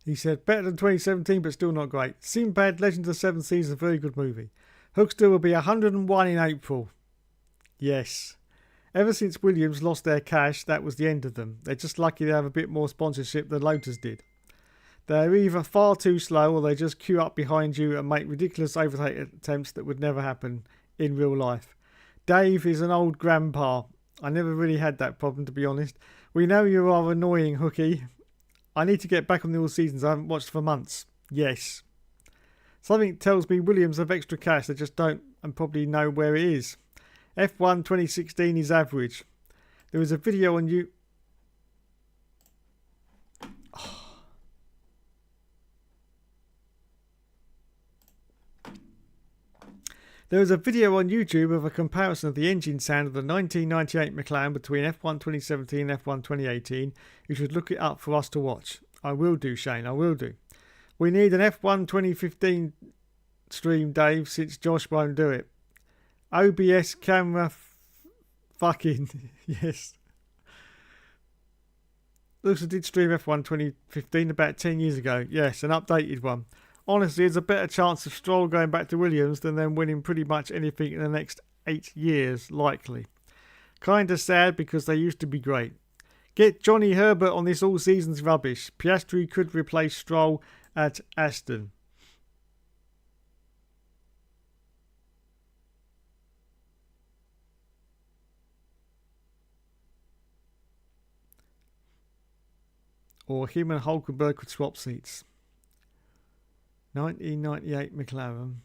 He said, better than 2017, but still not great. Sinbad, Legend of the Seven Seas, a very good movie. Hookster will be 101 in April. Yes. Ever since Williams lost their cash, that was the end of them. They're just lucky they have a bit more sponsorship than Lotus did. They're either far too slow or they just queue up behind you and make ridiculous overtake attempts that would never happen in real life. Dave is an old grandpa. I never really had that problem, to be honest. We know you are annoying, Hookie. I need to get back on the all seasons I haven't watched for months. Yes. Something tells me Williams have extra cash. They just don't and probably know where it is. F1 2016 is average. There was a video on you. There was a video on YouTube of a comparison of the engine sound of the 1998 McLaren between F1 2017 and F1 2018. You should look it up for us to watch. I will do, Shane, I will do. We need an F1 2015 stream, Dave, since Josh won't do it. OBS camera fucking... yes. Looks, I did stream F1 2015 about 10 years ago. Yes, an updated one. Honestly, there's a better chance of Stroll going back to Williams than them winning pretty much anything in the next 8 years, likely. Kinda sad because they used to be great. Get Johnny Herbert on this all season's rubbish. Piastri could replace Stroll at Aston. Or him and Hulkenberg could swap seats. 1998 McLaren.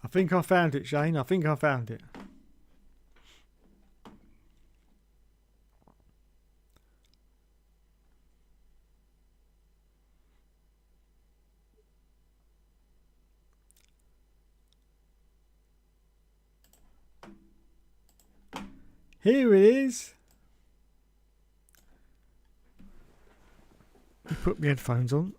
I think I found it, Shane. I think I found it. Here it is. You put my headphones on.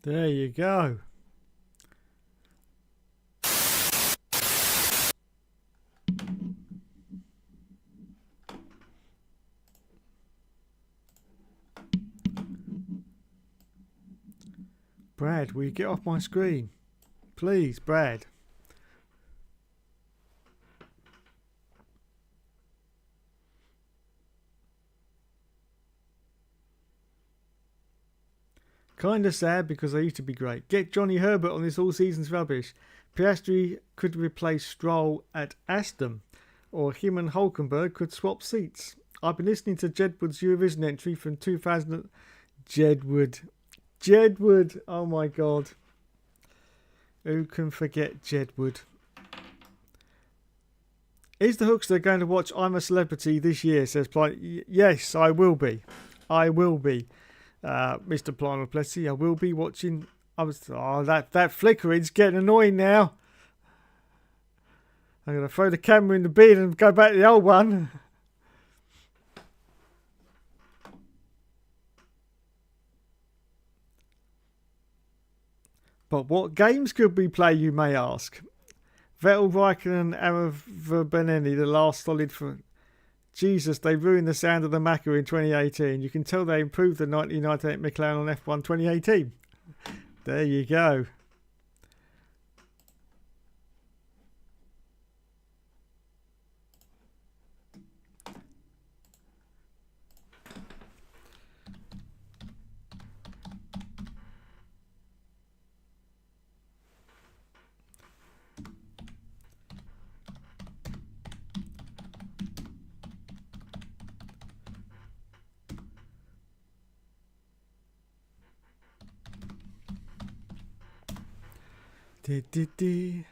There you go. Brad, will you get off my screen? Please, Brad. Kinda sad because they used to be great. Get Johnny Herbert on this all season's rubbish. Piastri could replace Stroll at Aston, or him and Hulkenberg could swap seats. I've been listening to Jedwood's Eurovision entry from 2000. Jedwood. Oh my god. Who can forget Jedwood? Is the Hookster going to watch I'm a Celebrity this year? Says Pliny. Yes, I will be. I will be. Mr. Plano Plessy, I will be watching. That flickering's getting annoying now. I'm going to throw the camera in the bin and go back to the old one. But what games could we play, you may ask? Vettel, Raikkonen and Aravabaneni, the last solid for... Jesus, they ruined the sound of the Macca in 2018. You can tell they improved the 1998 McLaren on F1 2018. There you go. Dee.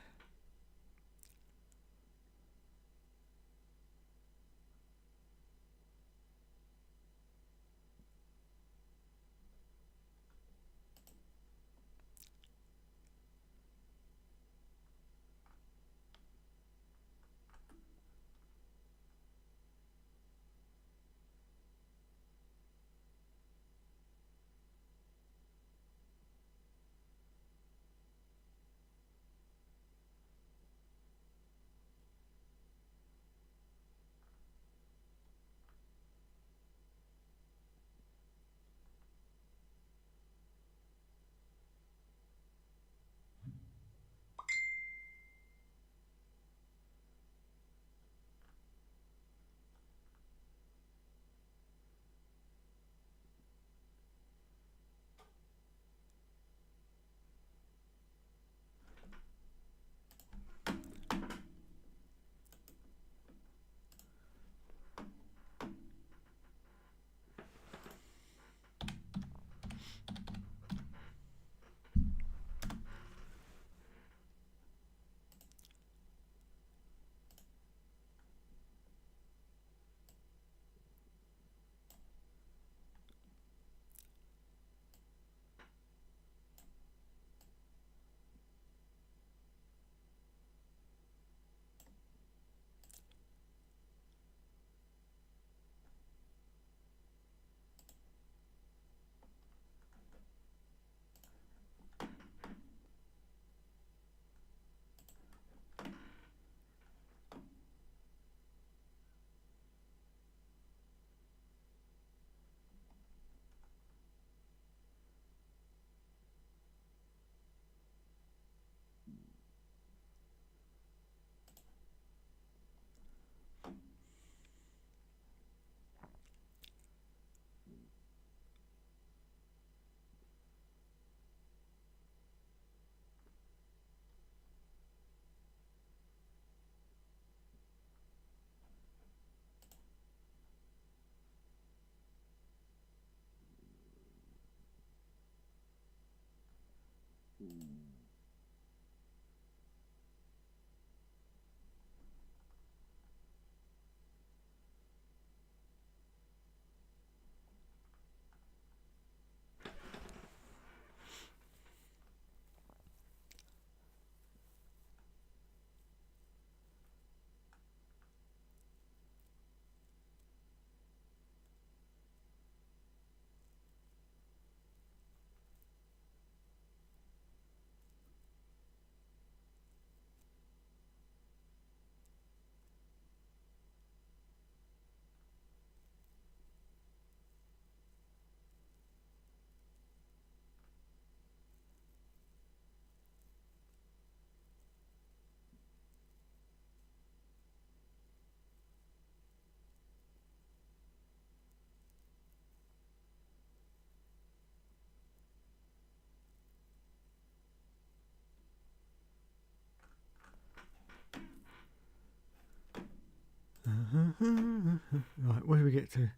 it.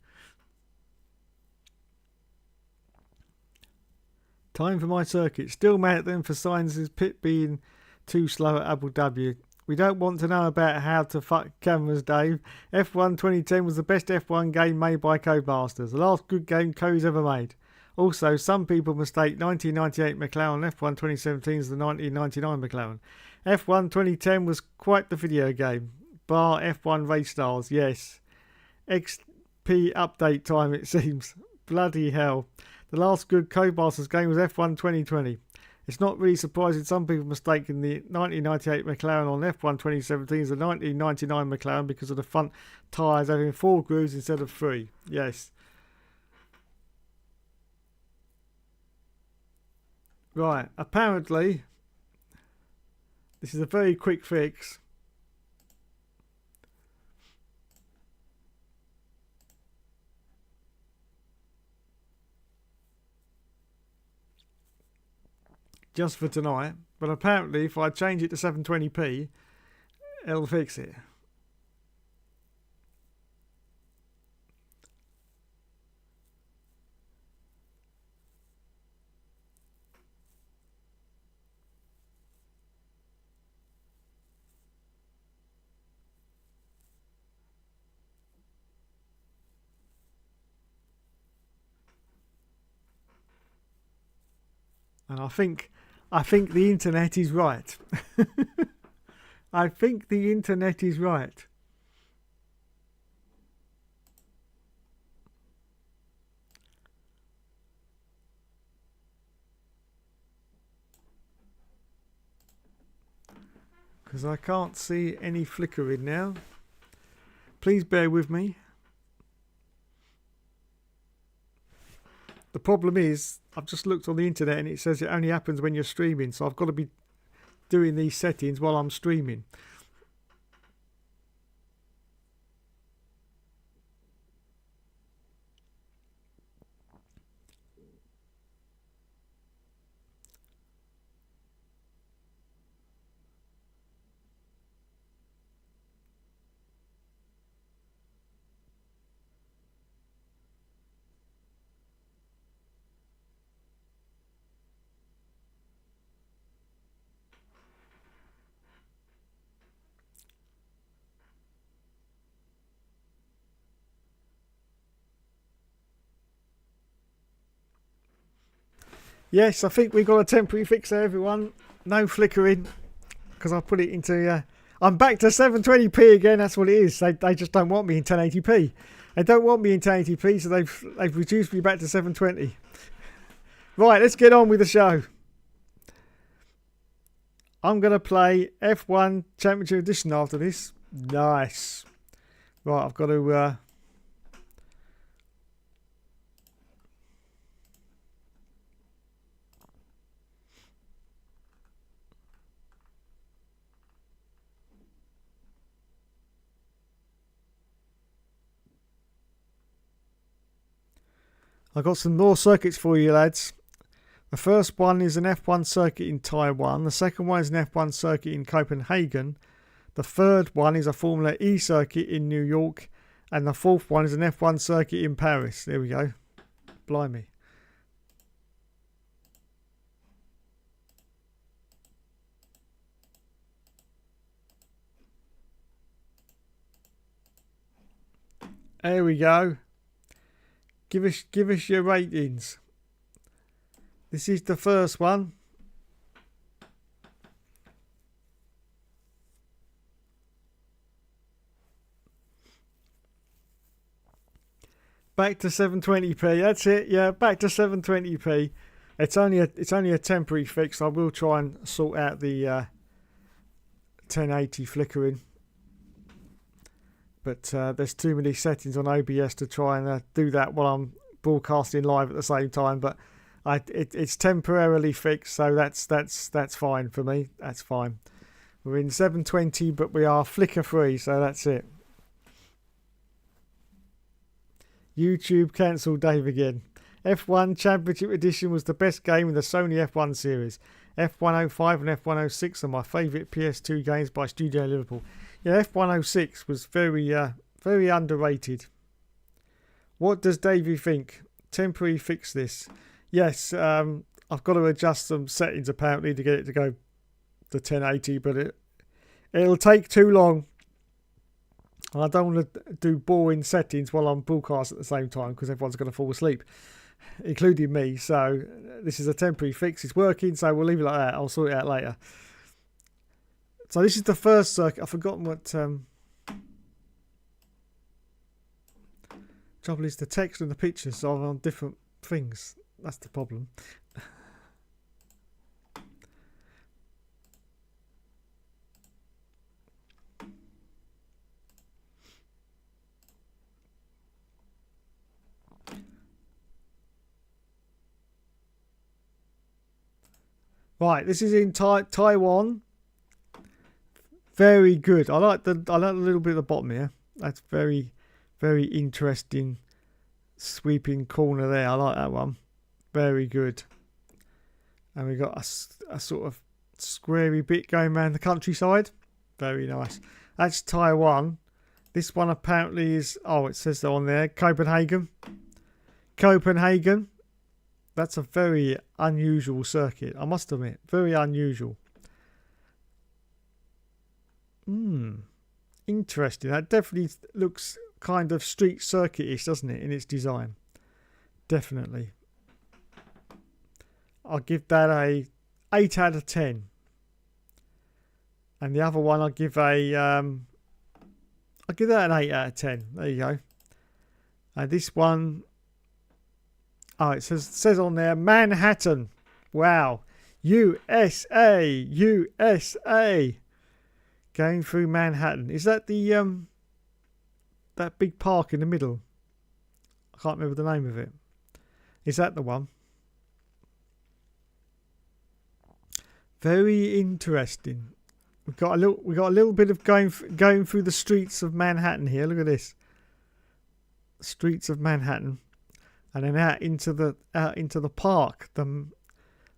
Time for my circuit. Still mad at them for signs as pit being too slow at Abu Dhabi. We don't want to know about how to fuck cameras, Dave. F1 2010 was the best F1 game made by Codemasters. The last good game Code's ever made. Also, some people mistake 1998 McLaren F1 2017 as the 1999 McLaren. F1 2010 was quite the video game. Bar F1 race stars, yes. XP update time, it seems. Bloody hell. The last good Codemasters game was F1 2020. It's not really surprising some people mistaken the 1998 McLaren on F1 2017 as the 1999 McLaren because of the front tyres having 4 grooves instead of 3. Yes. Right, apparently, this is a very quick fix. Just for tonight, but apparently if I change it to 720p, it'll fix it. And I think the internet is right. I think the internet is right. Because I can't see any flickering now. Please bear with me. The problem is, I've just looked on the internet and it says it only happens when you're streaming, so I've got to be doing these settings while I'm streaming. Yes, I think we got a temporary fix there, everyone. No flickering, because I put it into... I'm back to 720p again, that's what it is. They just don't want me in 1080p. They don't want me in 1080p, so they've reduced me back to 720. Right, let's get on with the show. I'm going to play F1 Championship Edition after this. Nice. Right, I've got to... I've got some more circuits for you, lads. The first one is an F1 circuit in Taiwan. The second one is an F1 circuit in Copenhagen. The third one is a Formula E circuit in New York. And the fourth one is an F1 circuit in Paris. There we go. Blimey. There we go. Give us your ratings. This is the first one. Back to 720p. That's it. Yeah, back to 720p. It's only a temporary fix. I will try and sort out the 1080 flickering. But there's too many settings on OBS to try and do that while I'm broadcasting live at the same time. But it's temporarily fixed, so that's fine for me. That's fine. We're in 720, but we are flicker free, so that's it. YouTube cancelled Dave again. F1 Championship Edition was the best game in the Sony F1 series. F105 and F106 are my favourite PS2 games by Studio Liverpool. Yeah, F106 was very underrated. What does Davey think? Temporary fix this. Yes, I've got to adjust some settings apparently to get it to go to 1080, but it'll take too long. I don't want to do boring settings while I'm broadcasting at the same time because everyone's going to fall asleep, including me. So this is a temporary fix. It's working, so we'll leave it like that. I'll sort it out later. So this is the first circuit. I've forgotten what... trouble is the text and the pictures are on different things. That's the problem. Right, this is in Taiwan. Very good. I like the little bit at the bottom here. That's very, very interesting sweeping corner there. I like that one. Very good. And we got a sort of squarey bit going around the countryside. Very nice. That's Taiwan. This one apparently is, oh, it says on there, Copenhagen. Copenhagen. That's a very unusual circuit, I must admit. Very unusual. Interesting. That definitely looks kind of street circuit-ish, doesn't it, in its design? Definitely. I'll give that a 8 out of 10. And the other one I'll give that an 8 out of 10. There you go. And this one, oh, it says on there Manhattan. Wow. USA. USA. Going through Manhattan. Is that the that big park in the middle? I can't remember the name of it. Is that the one? Very interesting. We've got a little bit of going through the streets of Manhattan here. Look at this. Streets of Manhattan. And then out into the park.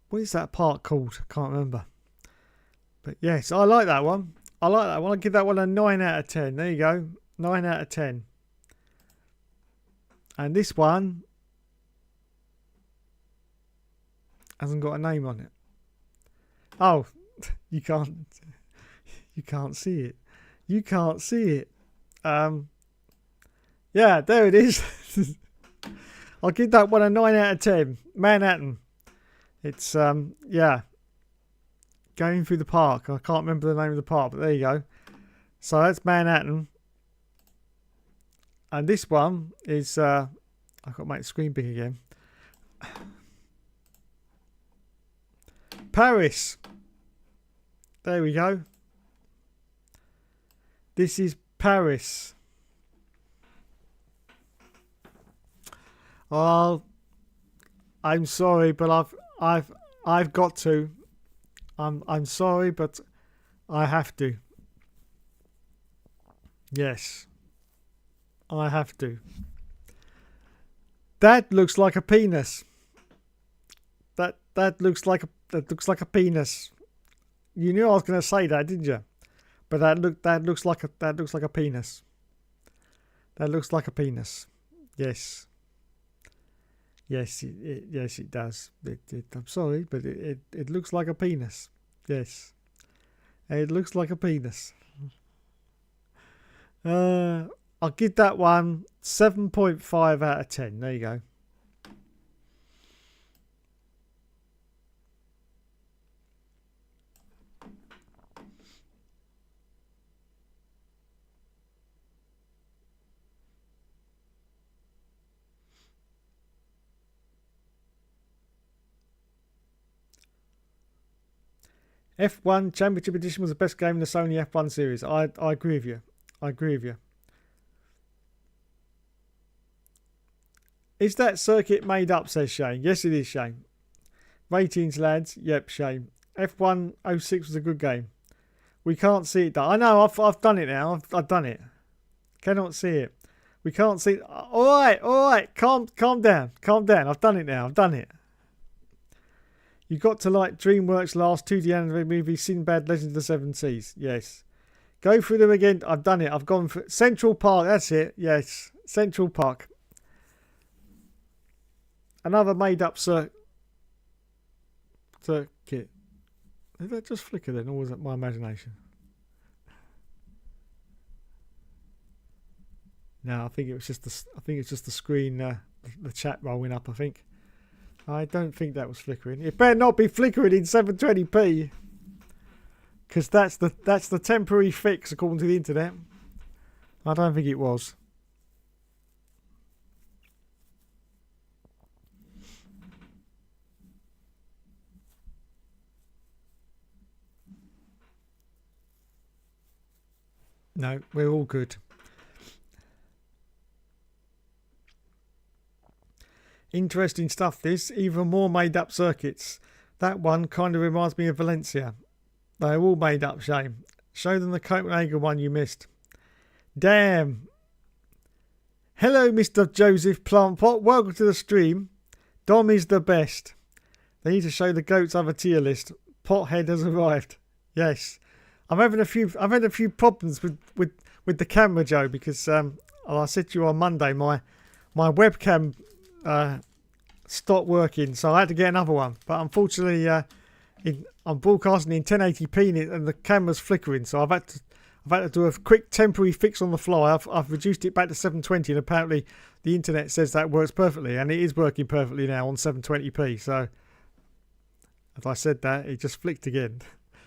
What is that park called? Can't remember. But yes, I like that one. I'll give that one a 9 out of 10. There you go. 9 out of 10. And this one hasn't got a name on it. Oh, you can't see it. You can't see it. Yeah, there it is. I'll give that one a 9 out of 10. Manhattan. It's yeah. Going through the park. I can't remember the name of the park, but there you go. So that's Manhattan. And this one is I've got to make the screen big again. Paris. There we go. This is Paris. Oh, I'm sorry, but I've got to. I'm sorry, but I have to. Yes, I have to. That looks like a penis. That looks like a penis. You knew I was going to say that, didn't you? But that looks like a penis. That looks like a penis. Yes. Yes, it does. I'm sorry, but it looks like a penis. Yes, it looks like a penis. I'll give that one 7.5 out of 10. There you go. F1 Championship Edition was the best game in the Sony F1 series. I agree with you. I agree with you. Is that circuit made up, says Shane? Yes, it is, Shane. Ratings, lads. Yep, Shane. F1 06 was a good game. We can't see it done. I know, I've done it now. I've done it. Cannot see it. We can't see it. All right. Calm down. Calm down. I've done it now. I've done it. You got to like DreamWorks' last 2D animated movie, Sinbad Legend of the Seven Seas. Yes. Go through them again. I've done it. I've gone for Central Park. That's it. Yes. Central Park. another made up circuit. Did that just flicker then, or was it my imagination? No, I think it's just the screen, the chat rolling up. I don't think that was flickering. It better not be flickering in 720p, because that's the temporary fix according to the internet. I don't think it was. No, we're all good. Interesting stuff this. Even more made up circuits. That one kind of reminds me of Valencia. They're all made up, shame. Show them the Copenhagen one you missed. Damn. Hello, Mr. Joseph Plantpot. Welcome to the stream. Dom is the best. They need to show the goats other tier list. Pothead has arrived. Yes. I've had a few problems with the camera, Joe, because I said to you on Monday my webcam stopped working, so I had to get another one. But unfortunately, I'm broadcasting in 1080p and the camera's flickering, so I've had to do a quick temporary fix on the fly. I've reduced it back to 720, and apparently the internet says that works perfectly, and it is working perfectly now on 720p. So as I said that, it just flicked again.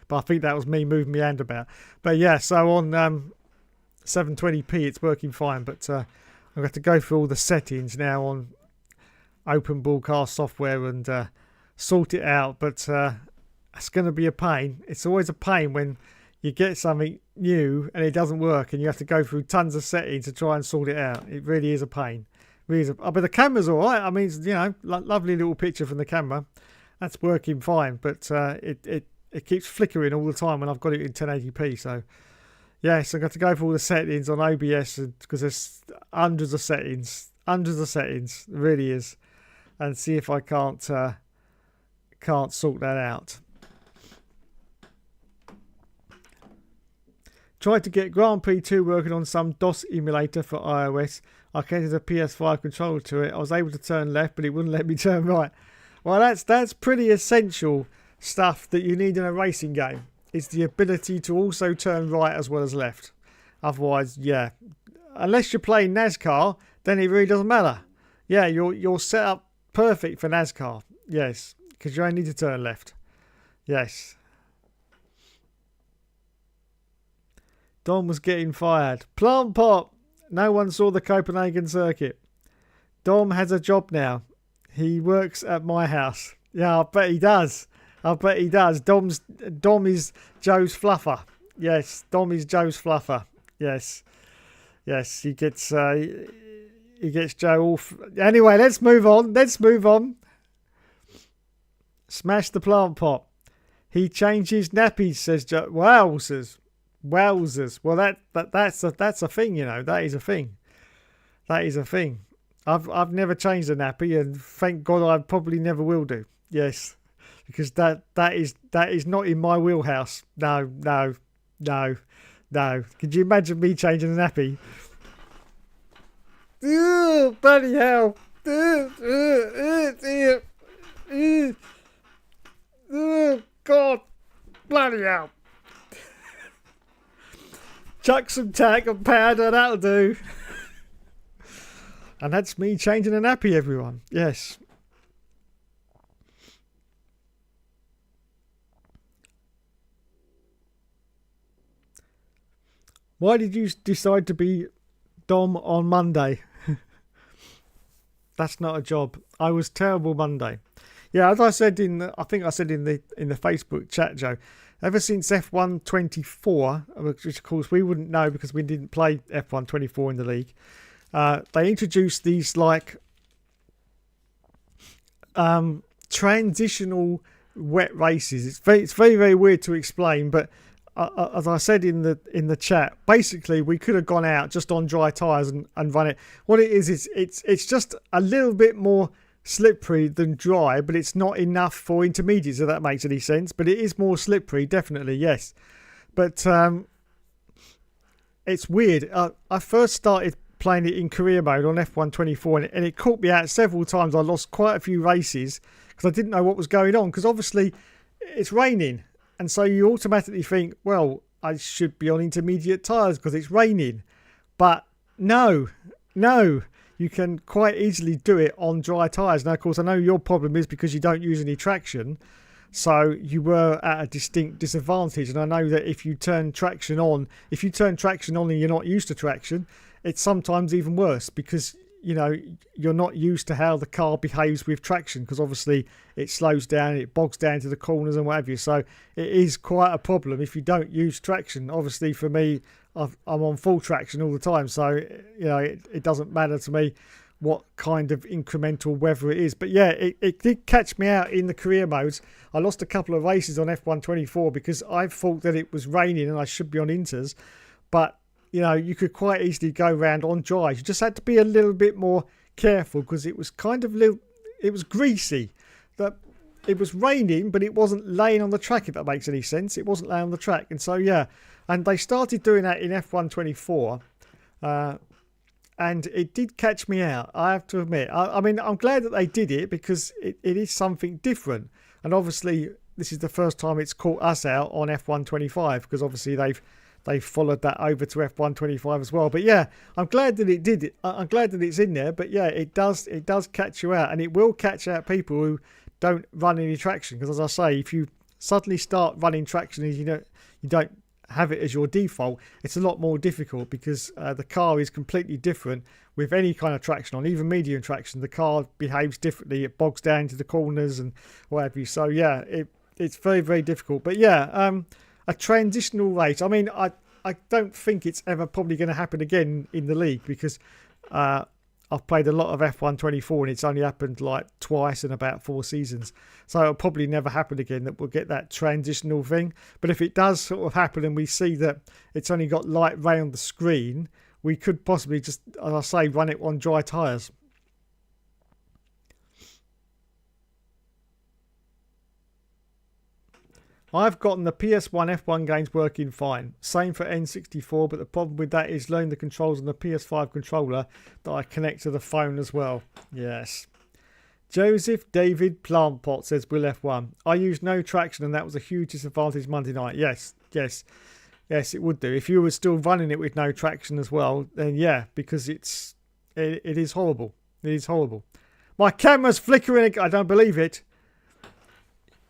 But I think that was me moving my hand about. But yeah, so on 720p it's working fine. But I've got to go through all the settings now on Open Broadcast software and sort it out. But it's going to be a pain. It's always a pain when you get something new and it doesn't work and you have to go through tons of settings to try and sort it out. It really is a pain. But the camera's all right. I mean, lovely little picture from the camera. That's working fine. But it keeps flickering all the time when I've got it in 1080p. So, yes, I've got to go for all the settings on OBS because there's hundreds of settings. It really is. And see if I can't sort that out. Tried to get Grand Prix 2 working on some DOS emulator for iOS. I connected a PS5 controller to it. I was able to turn left, but it wouldn't let me turn right. Well, that's pretty essential stuff that you need in a racing game. It's the ability to also turn right as well as left. Otherwise, yeah, unless you're playing NASCAR, then it really doesn't matter. Yeah, you're set up perfect for NASCAR. Yes, because you only need to turn left. Yes. Dom was getting fired. Plant pot. No one saw the Copenhagen circuit. Dom has a job now. He works at my house. Yeah, I bet he does. Dom is Joe's fluffer. Yes, Dom is Joe's fluffer. Yes, he gets Joe all. Anyway, let's move on. Smash the plant pot. He changes nappies, says Joe. Wowzers. Well, that's a thing, you know. That is a thing. I've never changed a nappy, and thank God I probably never will do. Yes. Because that is not in my wheelhouse. No. Could you imagine me changing a nappy? Ugh, bloody hell! God, bloody hell! Chuck some tack and powder, that'll do. And that's me changing a nappy, everyone. Yes. Why did you decide to be Dom on Monday? That's not a job. I was terrible Monday. Yeah, as I said in the Facebook chat, Joe. Ever since F1 24, which of course we wouldn't know because we didn't play F1 24 in the league, they introduced these like transitional wet races. It's very, very weird to explain, but as I said in the chat, basically we could have gone out just on dry tyres and run it. What it is it's just a little bit more slippery than dry, but it's not enough for intermediates, if that makes any sense. But it is more slippery, definitely, yes. But it's weird. I first started playing it in career mode on F124, and it caught me out several times. I lost quite a few races because I didn't know what was going on, because obviously it's raining, and so you automatically think, well, I should be on intermediate tyres because it's raining. But no, you can quite easily do it on dry tyres. Now, of course, I know your problem is because you don't use any traction, so you were at a distinct disadvantage. And I know that if you turn traction on and you're not used to traction, it's sometimes even worse, because you're not used to how the car behaves with traction, because obviously it slows down, it bogs down to the corners and what have you. So it is quite a problem if you don't use traction. Obviously for me, I'm on full traction all the time, so it doesn't matter to me what kind of incremental weather it is. But yeah, it did catch me out in the career modes. I lost a couple of races on F124 because I thought that it was raining and I should be on inters, but you could quite easily go around on dry. You just had to be a little bit more careful, because it was it was greasy. That it was raining, but it wasn't laying on the track, if that makes any sense. It wasn't laying on the track. And so, yeah, and they started doing that in F124. And it did catch me out, I have to admit. I mean, I'm glad that they did it, because it is something different. And obviously, this is the first time it's caught us out on F125, because obviously they've followed that over to F125 as well. But yeah, I'm glad that it did it. I'm glad that it's in there. But yeah, it does catch you out, and it will catch out people who don't run any traction. Because as I say, if you suddenly start running traction and you don't have it as your default, it's a lot more difficult, because the car is completely different with any kind of traction on, even medium traction. The car behaves differently. It bogs down to the corners and what have you. So yeah, it's very, very difficult. But yeah, a transitional race. I mean, I don't think it's ever probably going to happen again in the league, because I've played a lot of F124 and it's only happened like twice in about 4 seasons. So it'll probably never happen again that we'll get that transitional thing. But if it does sort of happen and we see that it's only got light rain on the screen, we could possibly just, as I say, run it on dry tyres. I've gotten the PS1 F1 games working fine. Same for N64, but the problem with that is learning the controls on the PS5 controller that I connect to the phone as well. Yes. Joseph David Plant Pot says, Will F1. I used no traction and that was a huge disadvantage Monday night. Yes, it would do. If you were still running it with no traction as well, then yeah, because it is horrible. It is horrible. My camera's flickering. I don't believe it.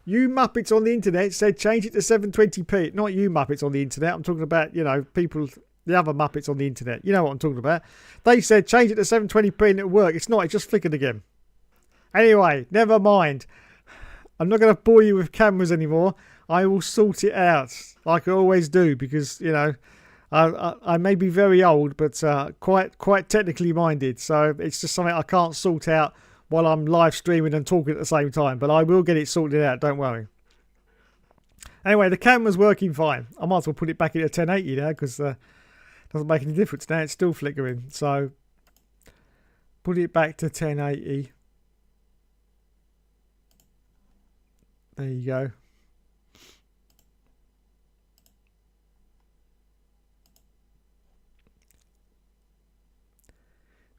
You Muppets on the internet said change it to 720p. Not you Muppets on the internet. I'm talking about, people, the other Muppets on the internet. You know what I'm talking about. They said change it to 720p and it'll work. It's not. It just flickered again. Anyway, never mind. I'm not going to bore you with cameras anymore. I will sort it out like I always do, because, I may be very old, but quite technically minded. So it's just something I can't sort out while I'm live streaming and talking at the same time. But I will get it sorted out, don't worry. Anyway, the camera's working fine. I might as well put it back into 1080 now, because it doesn't make any difference now. It's still flickering. So put it back to 1080. There you go.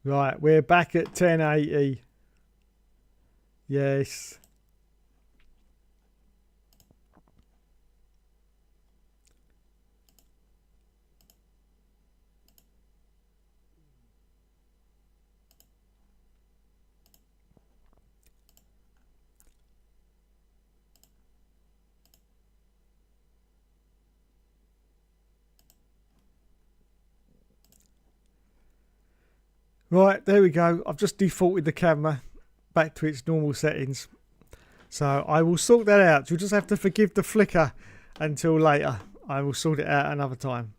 Right, we're back at 1080. Yes. Right, there we go. I've just defaulted the camera back to its normal settings. So I will sort that out. You'll just have to forgive the flicker until later. I will sort it out another time.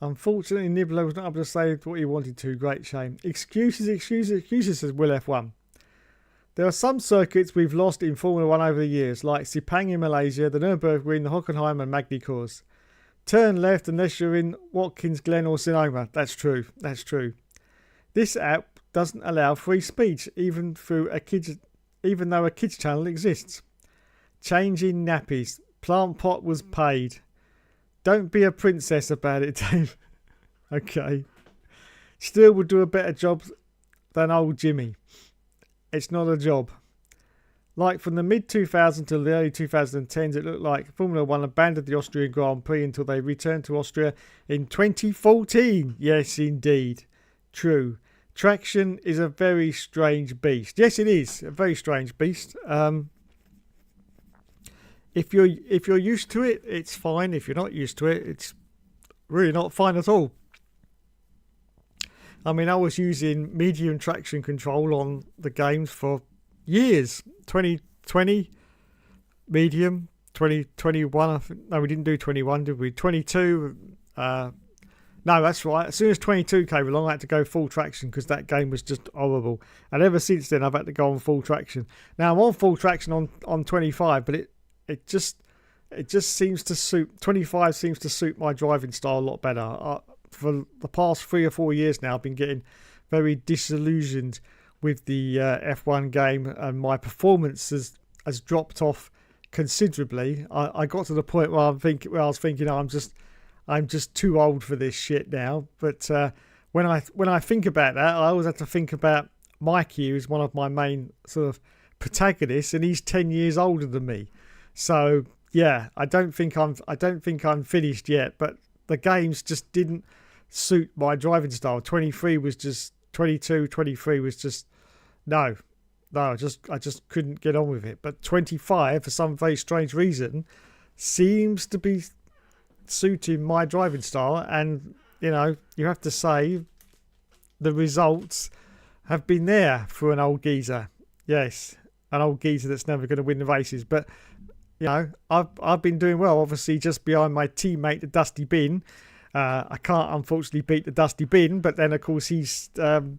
Unfortunately, Nibbler was not able to say what he wanted to. Great shame. Excuses, says Will F1. There are some circuits we've lost in Formula 1 over the years, like Sepang in Malaysia, the Nürburgring, the Hockenheim and Magny course. Turn left unless you're in Watkins Glen or Sonoma. That's true. That's true. This app doesn't allow free speech, even though a kids channel exists. Changing nappies. Plant Pot was paid. Don't be a princess about it, Dave. Okay. Still would do a better job than old Jimmy. It's not a job. Like from the mid-2000s to the early 2010s, it looked like Formula One abandoned the Austrian Grand Prix until they returned to Austria in 2014. Yes, indeed. True. Traction is a very strange beast. Yes, it is a very strange beast. If you're used to it, it's fine. If you're not used to it, it's really not fine at all. I mean, I was using medium traction control on the games for years. 2020 medium, 2021. I think, no, we didn't do 21, did we? 22. No, that's right. As soon as 22 came along, I had to go full traction because that game was just horrible. And ever since then, I've had to go on full traction. Now I'm on full traction on 25, but it just seems to suit. 25 seems to suit my driving style a lot better. For the past 3 or 4 years now, I've been getting very disillusioned with the F1 game, and my performance has dropped off considerably. I got to the point where I was thinking, I'm just too old for this shit now. But when I think about that, I always have to think about Mikey, who's one of my main sort of protagonists, and he's 10 years older than me. So yeah, I don't think I'm finished yet. But the games just didn't suit my driving style. 23 was just 22. 23 was just no. I just couldn't get on with it. But 25, for some very strange reason, seems to be suiting my driving style, and you have to say the results have been there for an old geezer. Yes, an old geezer that's never going to win the races, but I've been doing well, obviously just behind my teammate the Dusty Bin. I can't unfortunately beat the Dusty Bin, but then of course he's 11,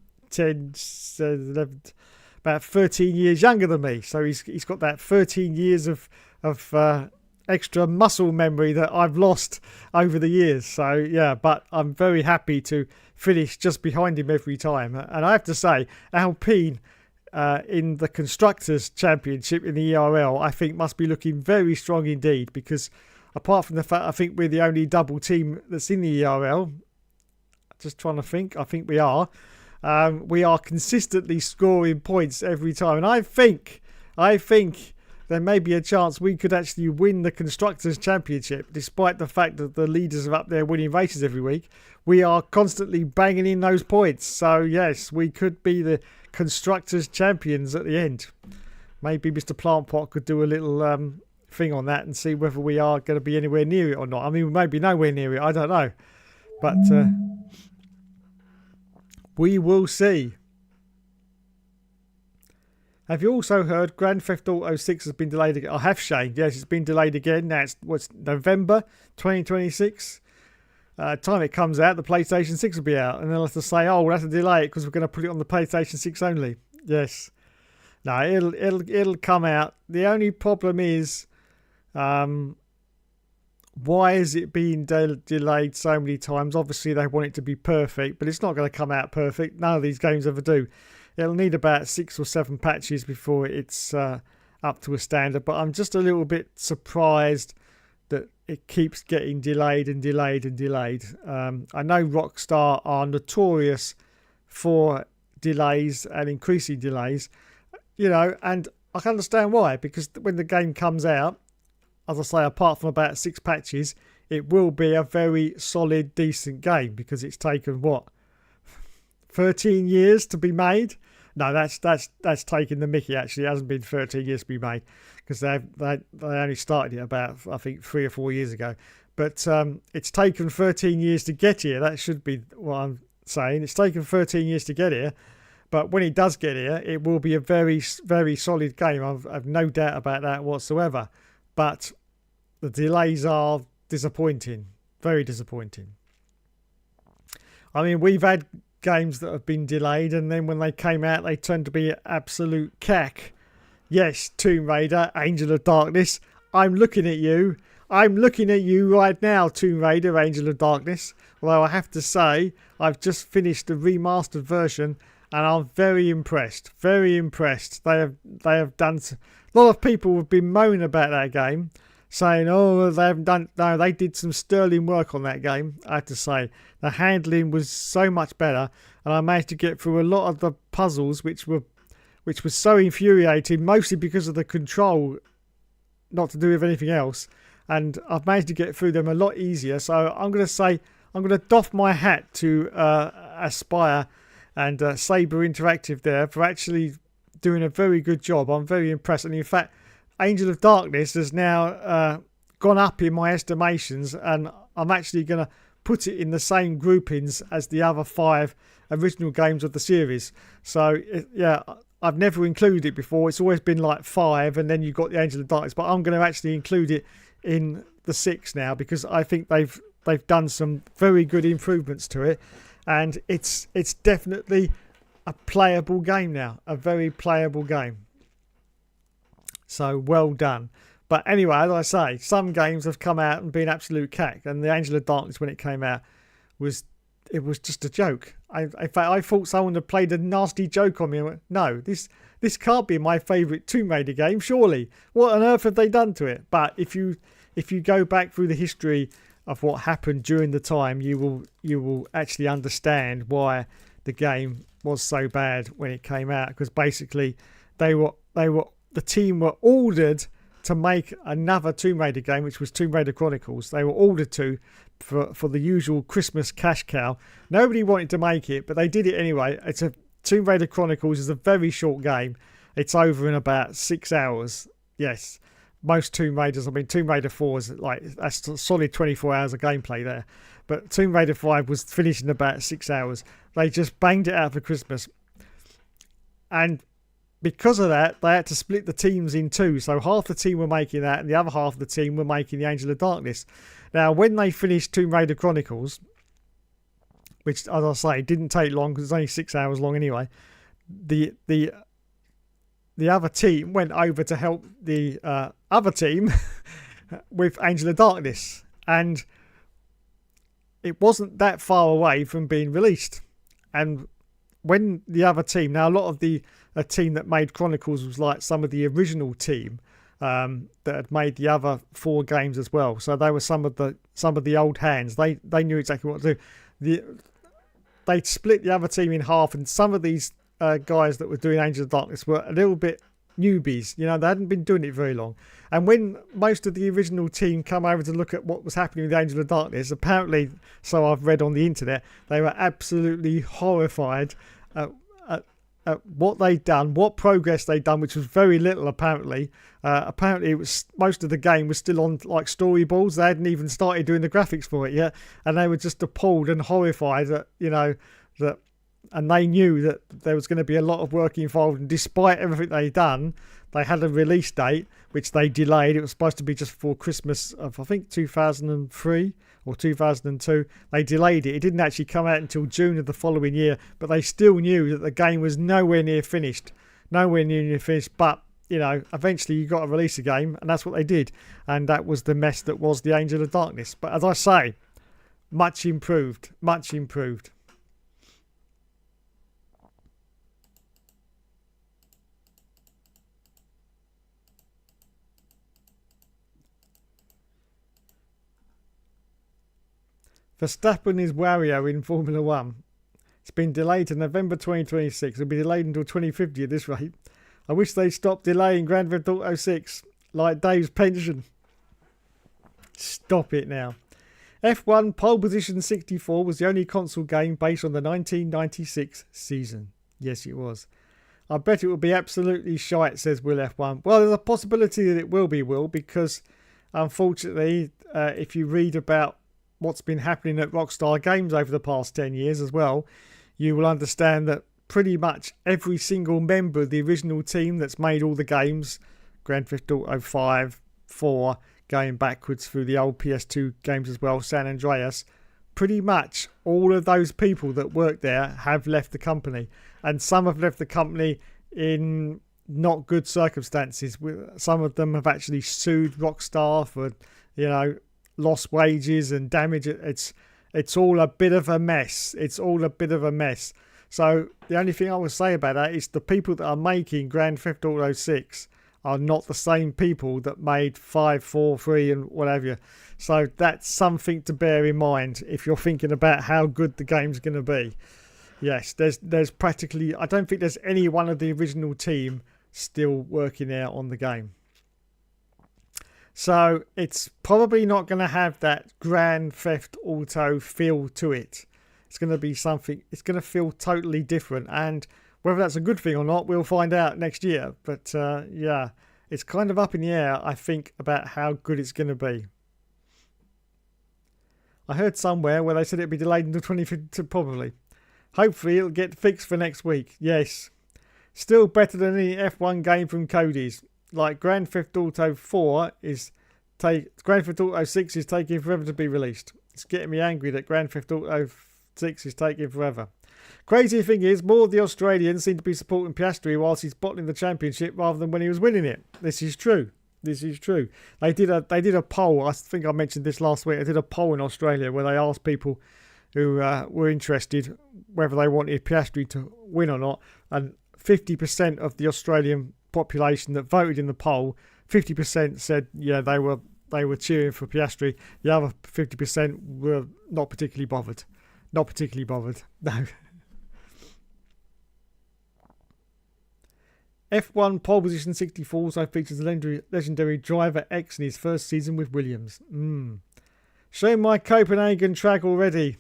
about 13 years younger than me, so he's got that 13 years of extra muscle memory that I've lost over the years. So yeah, but I'm very happy to finish just behind him every time. And I have to say, Alpine in the Constructors' Championship in the ERL, I think must be looking very strong indeed, because apart from the fact I think we're the only double team that's in the ERL, just trying to think, I think we are consistently scoring points every time. And I think there may be a chance we could actually win the Constructors' Championship, despite the fact that the leaders are up there winning races every week. We are constantly banging in those points. So yes, we could be the Constructors' Champions at the end. Maybe Mr. Plantpot could do a little thing on that and see whether we are going to be anywhere near it or not. I mean, we may be nowhere near it. I don't know. But we will see. Have you also heard Grand Theft Auto 6 has been delayed again? I have, Shane. Yes, it's been delayed again. Now it's November 2026. Time it comes out, the PlayStation 6 will be out. And they'll have to say, oh, we'll have to delay it because we're going to put it on the PlayStation 6 only. Yes. No, it'll come out. The only problem is, why is it being delayed so many times? Obviously, they want it to be perfect, but it's not going to come out perfect. None of these games ever do. It'll need about 6 or 7 patches before it's up to a standard. But I'm just a little bit surprised that it keeps getting delayed and delayed and delayed. I know Rockstar are notorious for delays and increasing delays, and I can understand why. Because when the game comes out, as I say, apart from about 6 patches, it will be a very solid, decent game, because it's taken 13 years to be made. No, that's taking the mickey. Actually, it hasn't been 13 years to be made, because they only started it about, I think, 3 or 4 years ago. But it's taken 13 years to get here. That should be what I'm saying. It's taken 13 years to get here, but when it does get here, it will be a very, very solid game. I've no doubt about that whatsoever. But the delays are disappointing, very disappointing. I mean, we've had games that have been delayed, and then when they came out, they turned to be absolute cack. Yes, Tomb Raider, Angel of Darkness. I'm looking at you right now, Tomb Raider, Angel of Darkness. Although I have to say, I've just finished the remastered version, and I'm very impressed. Very impressed. They have done. A lot of people have been moaning about that game, saying, oh, they haven't done. No, they did some sterling work on that game. I have to say, the handling was so much better, and I managed to get through a lot of the puzzles, which was so infuriating, mostly because of the control, not to do with anything else. And I've managed to get through them a lot easier. So I'm going to say, I'm going to doff my hat to Aspire and Saber Interactive there for actually doing a very good job. I'm very impressed. And in fact, Angel of Darkness has now gone up in my estimations, and I'm actually going to put it in the same groupings as the other 5 original games of the series. So, yeah, I've never included it before. It's always been like 5, and then you've got the Angel of Darkness. But I'm going to actually include it in the 6 now, because I think they've done some very good improvements to it, and it's definitely a playable game now, a very playable game. So well done. But anyway, as I say, some games have come out and been absolute cack, and the Angel of Darkness, when it came out, was just a joke. In fact, I thought someone had played a nasty joke on me and went, no, this can't be my favourite Tomb Raider game, surely. What on earth have they done to it? But if you go back through the history of what happened during the time, you will actually understand why the game was so bad when it came out, because basically the team were ordered to make another Tomb Raider game, which was Tomb Raider Chronicles. They were ordered to for the usual Christmas cash cow. Nobody wanted to make it, but they did it anyway. Tomb Raider Chronicles is a very short game. It's over in about 6 hours. Yes, most Tomb Raiders. I mean, Tomb Raider 4 is that's a solid 24 hours of gameplay there. But Tomb Raider 5 was finished in about 6 hours. They just banged it out for Christmas. And because of that, they had to split the teams in 2. So half the team were making that, and the other half of the team were making the Angel of Darkness. Now, when they finished Tomb Raider Chronicles, which, as I say, didn't take long because it's only 6 hours long anyway, the other team went over to help the other team with Angel of Darkness. And it wasn't that far away from being released. And when the other team, now a lot of a team that made Chronicles was like some of the original team that had made the other 4 games as well. So they were some of the old hands. They knew exactly what to do. They'd split the other team in half, and some of these guys that were doing Angel of Darkness were a little bit newbies. You know, they hadn't been doing it very long. And when most of the original team come over to look at what was happening with Angel of Darkness, apparently, so I've read on the internet, they were absolutely horrified at what they'd done, what progress they'd done, which was very little apparently. Apparently it was, most of the game was still on like storyboards. They hadn't even started doing the graphics for it yet, and they were just appalled and horrified that, you know, that, and they knew that there was going to be a lot of work involved, and despite everything they'd done, they had a release date which they delayed. It was supposed to be just before Christmas of, I think, 2003 or 2002. They delayed it. It didn't actually come out until June of the following year, but they still knew that the game was nowhere near finished. But, you know, eventually you got to release a game, and that's what they did. And that was the mess that was the Angel of Darkness. But as I say, much improved. Verstappen is Wario in Formula 1. It's been delayed to November 2026. It'll be delayed until 2050 at this rate. I wish they'd stop delaying Grand Theft Auto 6 like Dave's pension. Stop it now. F1 Pole Position 64 was the only console game based on the 1996 season. Yes, it was. I bet it will be absolutely shite, says Will F1. Well, there's a possibility that it will be, Will, because unfortunately, if you read about what's been happening at Rockstar Games over the past 10 years as well, you will understand that pretty much every single member of the original team that's made all the games, Grand Theft Auto 5, 4, going backwards through the old PS2 games as well, San Andreas, pretty much all of those people that work there have left the company, and some have left the company in not good circumstances. Some of them have actually sued Rockstar for, you know, lost wages and damage. It's all a bit of a mess. So the only thing I would say about that is the people that are making Grand Theft Auto 6 are not the same people that made 5, 4, 3 and whatever. So that's something to bear in mind if you're thinking about how good the game's going to be. Yes, there's practically, I don't think there's any one of the original team still working out on the game. So it's probably not going to have that Grand Theft Auto feel to it. It's going to be something, it's going to feel totally different. And whether that's a good thing or not, we'll find out next year. But yeah, it's kind of up in the air, I think, about how good it's going to be. I heard somewhere where they said it'd be delayed until 2050, probably. Hopefully it'll get fixed for next week. Yes. Still better than any F1 game from Cody's. Like Grand Theft Auto 4 Grand Theft Auto 6 is taking forever to be released. It's getting me angry that Grand Theft Auto 6 is taking forever. Crazy thing is, more of the Australians seem to be supporting Piastri whilst he's bottling the championship rather than when he was winning it. This is true. This is true. They did a poll. I think I mentioned this last week. I did a poll in Australia where they asked people who were interested whether they wanted Piastri to win or not, and 50% of the Australian population that voted in the poll, 50% said yeah they were cheering for Piastri. The other 50% were not particularly bothered. Not particularly bothered. No. F1 pole position 64 also features legendary driver X in his first season with Williams. Show my Copenhagen track already.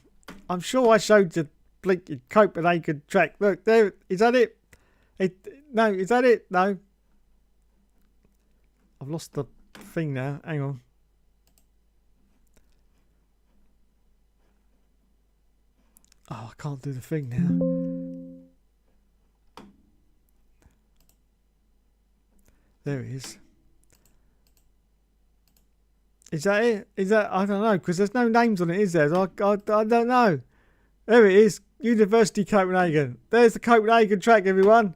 I'm sure I showed the blinking Copenhagen track. Look, there. Is that it? No, is that it? No. I've lost the thing now. Hang on. Oh, I can't do the thing now. There it is. Is that it? Is that? I don't know, because there's no names on it, is there? I don't know. There it is. University Copenhagen. There's the Copenhagen track, everyone.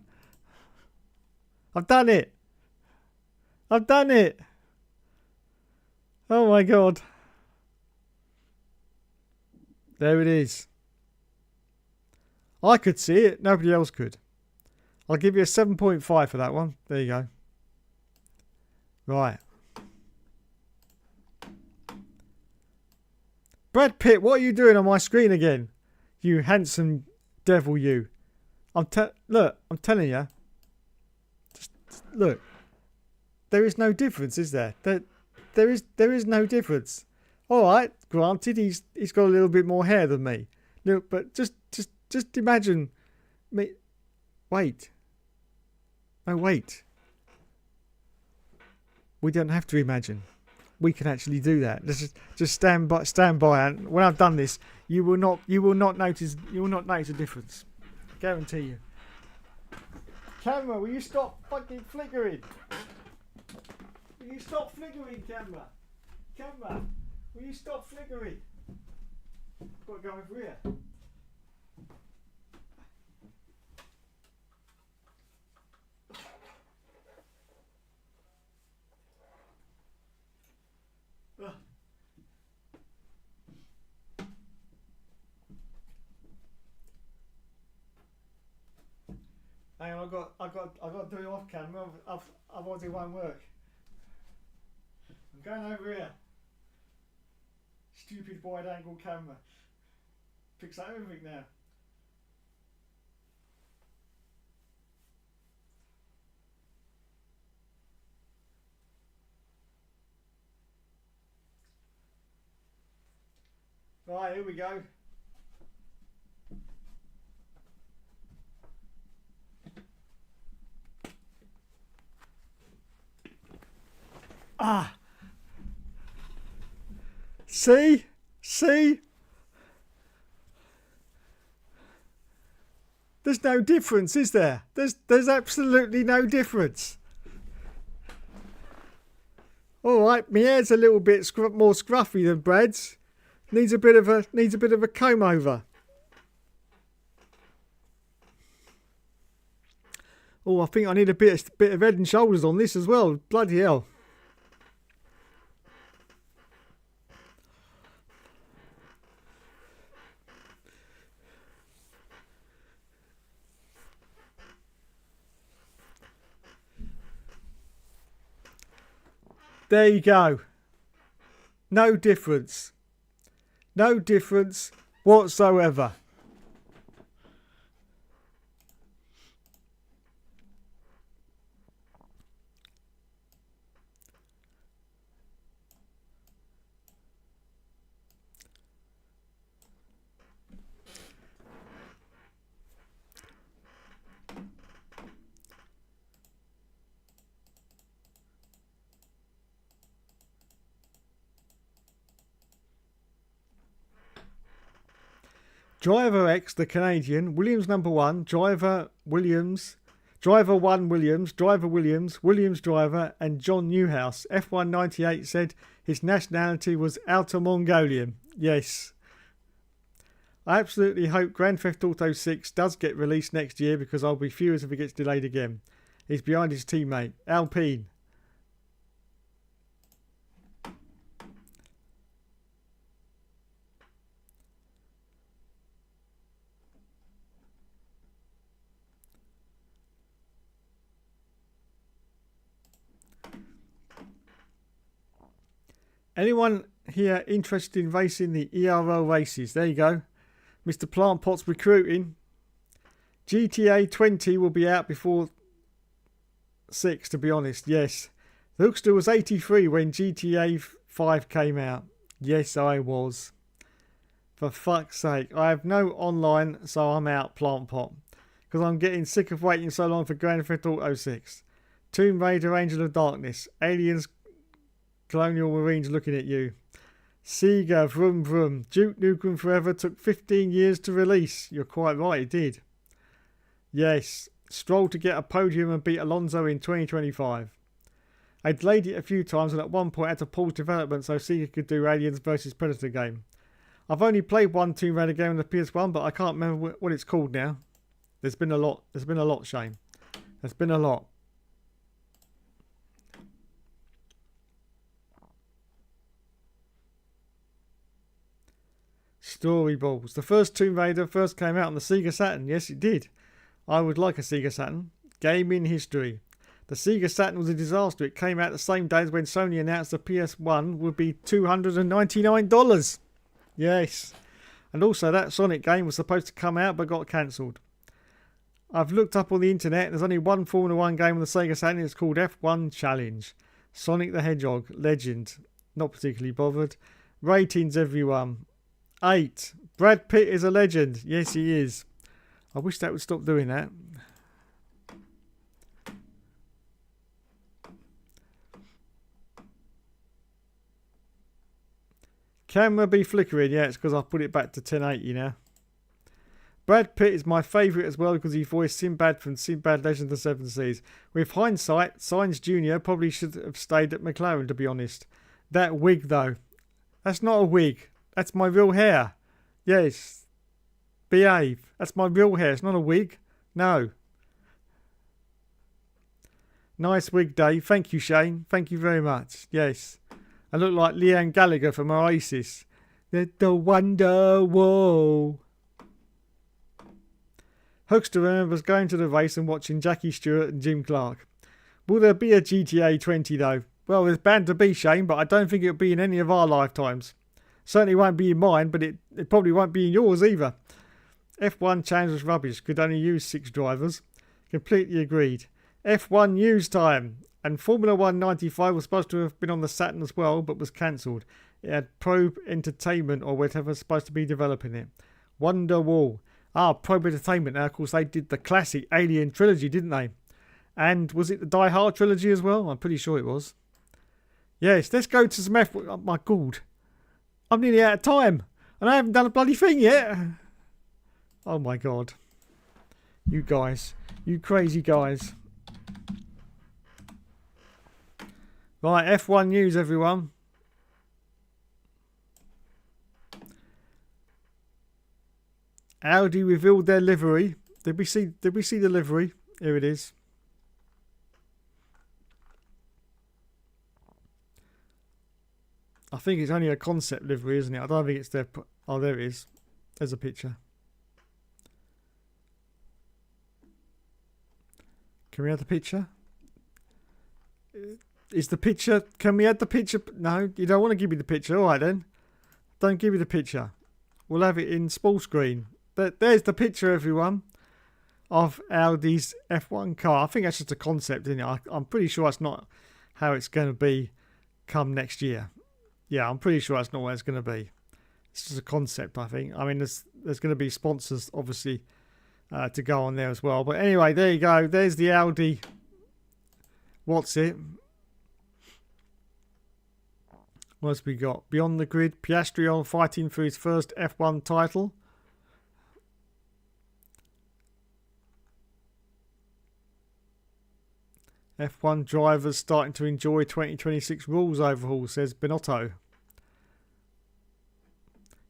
I've done it. I've done it. Oh my God. There it is. I could see it. Nobody else could. I'll give you a 7.5 for that one. There you go. Right. Brad Pitt, what are you doing on my screen again? You handsome devil, you. Look, I'm telling you. Just look. There is no difference, is there? There is no difference. All right, granted, he's got a little bit more hair than me. Look, but just imagine me. Wait. Oh, wait. We don't have to imagine. We can actually do that. Just stand by, and when I've done this, you will not notice a difference. I guarantee you. Camera, will you stop fucking flickering? Will you stop flickering, camera? Camera, will you stop flickering? Got to go over here. Hang on, I've got to do it off camera. Otherwise it won't work. I'm going over here. Stupid wide angle camera. Picks up everything now. Right, here we go. Ah. See? There's no difference, is there? There's absolutely no difference. All right, my hair's a little bit more scruffy than Brad's. Needs a bit of a comb over. Oh, I think I need a bit of head and shoulders on this as well. Bloody hell. There you go. No difference. No difference whatsoever. Driver X, the Canadian, Williams number 1, Driver Williams, Driver 1 Williams, Driver Williams, Williams driver, and John Newhouse. F198 said his nationality was Outer Mongolian. Yes. I absolutely hope Grand Theft Auto 6 does get released next year because I'll be furious if it gets delayed again. He's behind his teammate, Alpine. Anyone here interested in racing the ERL races? There you go. Mr. Plant Pot's recruiting. GTA 20 will be out before 6, to be honest. Yes. The Hookster was 83 when GTA 5 came out. Yes, I was. For fuck's sake. I have no online, so I'm out, Plant Pot. Because I'm getting sick of waiting so long for Grand Theft Auto 6. Tomb Raider, Angel of Darkness. Aliens, Colonial Marines looking at you. Sega, vroom vroom. Duke Nukem Forever took 15 years to release. You're quite right, it did. Yes. Stroll to get a podium and beat Alonso in 2025. I delayed it a few times and at one point had to pause development so Sega could do Aliens vs Predator game. I've only played one Tomb Raider game on the PS1, but I can't remember what it's called now. There's been a lot, Shane. There's been a lot. Storyballs. The first Tomb Raider first came out on the Sega Saturn. Yes, it did. I would like a Sega Saturn. Gaming history. The Sega Saturn was a disaster. It came out the same day as when Sony announced the PS1 would be $299. Yes. And also that Sonic game was supposed to come out but got cancelled. I've looked up on the internet. There's only one Formula 1 game on the Sega Saturn. It's called F1 Challenge. Sonic the Hedgehog. Legend. Not particularly bothered. Ratings, everyone. 8. Brad Pitt is a legend. Yes, he is. I wish that would stop doing that. Camera be flickering. Yeah, it's because I put it back to 1080 now. Brad Pitt is my favourite as well because he voiced Sinbad from Sinbad Legend of the Seven Seas. With hindsight, Sainz Jr. probably should have stayed at McLaren, to be honest. That wig, though. That's not a wig. That's my real hair. Yes. Behave. That's my real hair. It's not a wig. No. Nice wig, Dave. Thank you, Shane. Thank you very much. Yes. I look like Liam Gallagher from Oasis. The Wonderwall. Hookster remembers going to the race and watching Jackie Stewart and Jim Clark. Will there be a GTA 20 though? Well, there's bound to be, Shane, but I don't think it'll be in any of our lifetimes. Certainly won't be in mine, but it probably won't be in yours either. F1 Challenge was rubbish. Could only use 6 drivers. Completely agreed. F1 news time. And Formula 1 95 was supposed to have been on the Saturn as well, but was cancelled. It had Probe Entertainment or whatever was supposed to be developing it. Wonderwall. Probe Entertainment. Now, of course, they did the classic Alien trilogy, didn't they? And was it the Die Hard trilogy as well? I'm pretty sure it was. Yes, let's go to some F1. Oh, my God. I'm nearly out of time. And I haven't done a bloody thing yet. Oh, my God. You guys. You crazy guys. Right, F1 news, everyone. Audi revealed their livery. Did we see the livery? Here it is. I think it's only a concept livery, isn't it? I don't think it's their... Oh, there it is. There's a picture. Can we have the picture? Is the picture... Can we add the picture? No, you don't want to give me the picture. All right, then. Don't give me the picture. We'll have it in small screen. There's the picture, everyone, of Audi's F1 car. I think that's just a concept, isn't it? I'm pretty sure that's not how it's going to be come next year. Yeah, I'm pretty sure that's not what it's going to be. It's just a concept, I think. I mean, there's going to be sponsors, obviously, to go on there as well. But anyway, there you go. There's the Audi. What's it? What else we got? Beyond the Grid. Piastri on fighting for his first F1 title. F1 drivers starting to enjoy 2026 rules overhaul, says Benotto.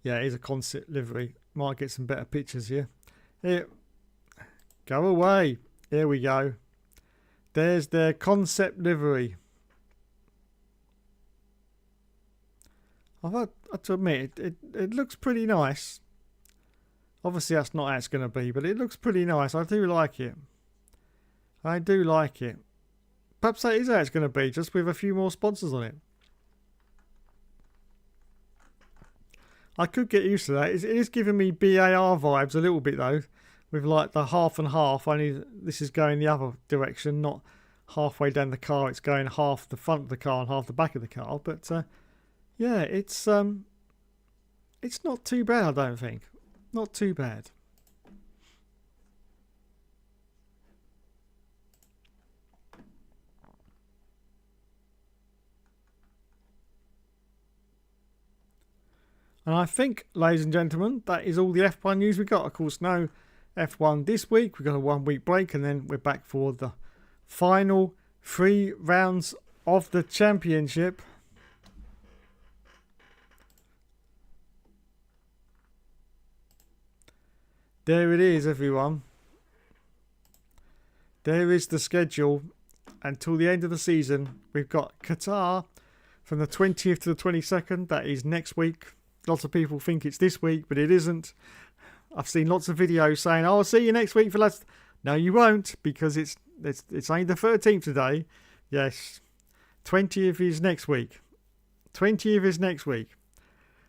Yeah, it is a concept livery. Might get some better pictures here. Here. Go away. Here we go. There's their concept livery. I have to admit, it looks pretty nice. Obviously, that's not how it's going to be, but it looks pretty nice. I do like it. I do like it. Perhaps that is how it's going to be, just with a few more sponsors on it. I could get used to that. It is giving me BAR vibes a little bit, though, with like the half and half. Only this is going the other direction, not halfway down the car. It's going half the front of the car and half the back of the car. But yeah, it's not too bad, I don't think. Not too bad. And I think, ladies and gentlemen, that is all the F1 news we got. Of course, no F1 this week. We've got a 1 week break and then we're back for the final 3 rounds of the championship. There it is, everyone. There is the schedule until the end of the season. We've got Qatar from the 20th to the 22nd. That is next week. Lots of people think it's this week, but it isn't. I've seen lots of videos saying, "Oh, I'll see you next week for last." No, you won't, because it's only the 13th today. Yes, 20th is next week. 20th is next week.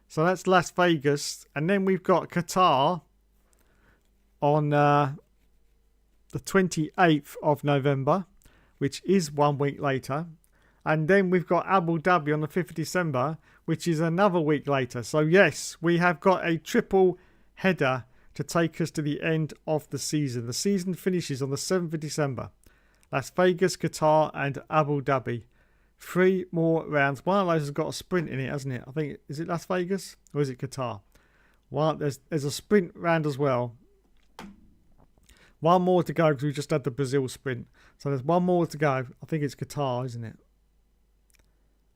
So that's Las Vegas, and then we've got Qatar on the 28th of November, which is 1 week later. And then we've got Abu Dhabi on the 5th of December, which is another week later. So yes, we have got a triple header to take us to the end of the season. The season finishes on the 7th of December. Las Vegas, Qatar and Abu Dhabi. 3 more rounds. One of those has got a sprint in it, hasn't it? I think, is it Las Vegas or is it Qatar? There's a sprint round as well. 1 more to go because we just had the Brazil sprint. So there's 1 more to go. I think it's Qatar, isn't it?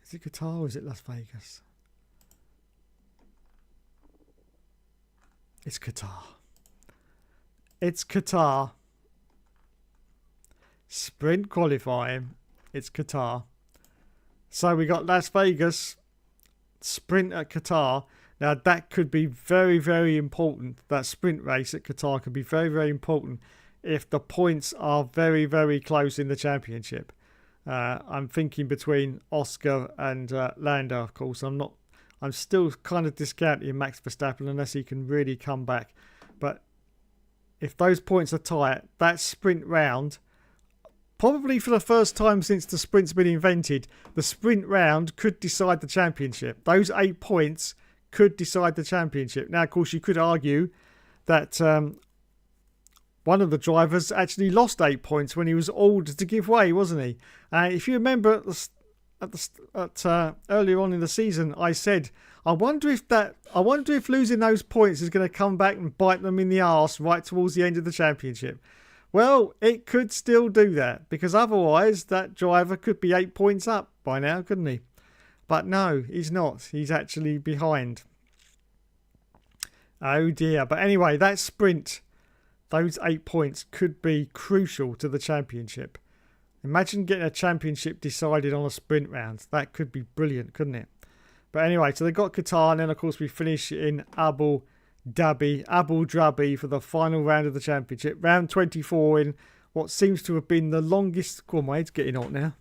Is it Qatar or is it Las Vegas? It's Qatar. It's Qatar. Sprint qualifying. It's Qatar. So we got Las Vegas. Sprint at Qatar. Now that could be very, very important. That sprint race at Qatar could be very, very important if the points are very, very close in the championship. I'm thinking between Oscar and Lando, of course. I'm still kind of discounting Max Verstappen unless he can really come back. But if those points are tight, that sprint round, probably for the first time since the sprint's been invented, the sprint round could decide the championship. Those 8 points could decide the championship. Now, of course, you could argue that one of the drivers actually lost 8 points when he was ordered to give way, wasn't he? If you remember earlier on in the season, I said, I wonder if losing those points is going to come back and bite them in the arse right towards the end of the championship. Well, it could still do that, because otherwise that driver could be 8 points up by now, couldn't he? But no, he's not. He's actually behind. Oh dear. But anyway, that sprint, those 8 points could be crucial to the championship. Imagine getting a championship decided on a sprint round. That could be brilliant, couldn't it? But anyway, so they got Qatar, and then of course we finish in Abu Dhabi for the final round of the championship. Round 24 in what seems to have been the longest... Go on, my head's getting hot now.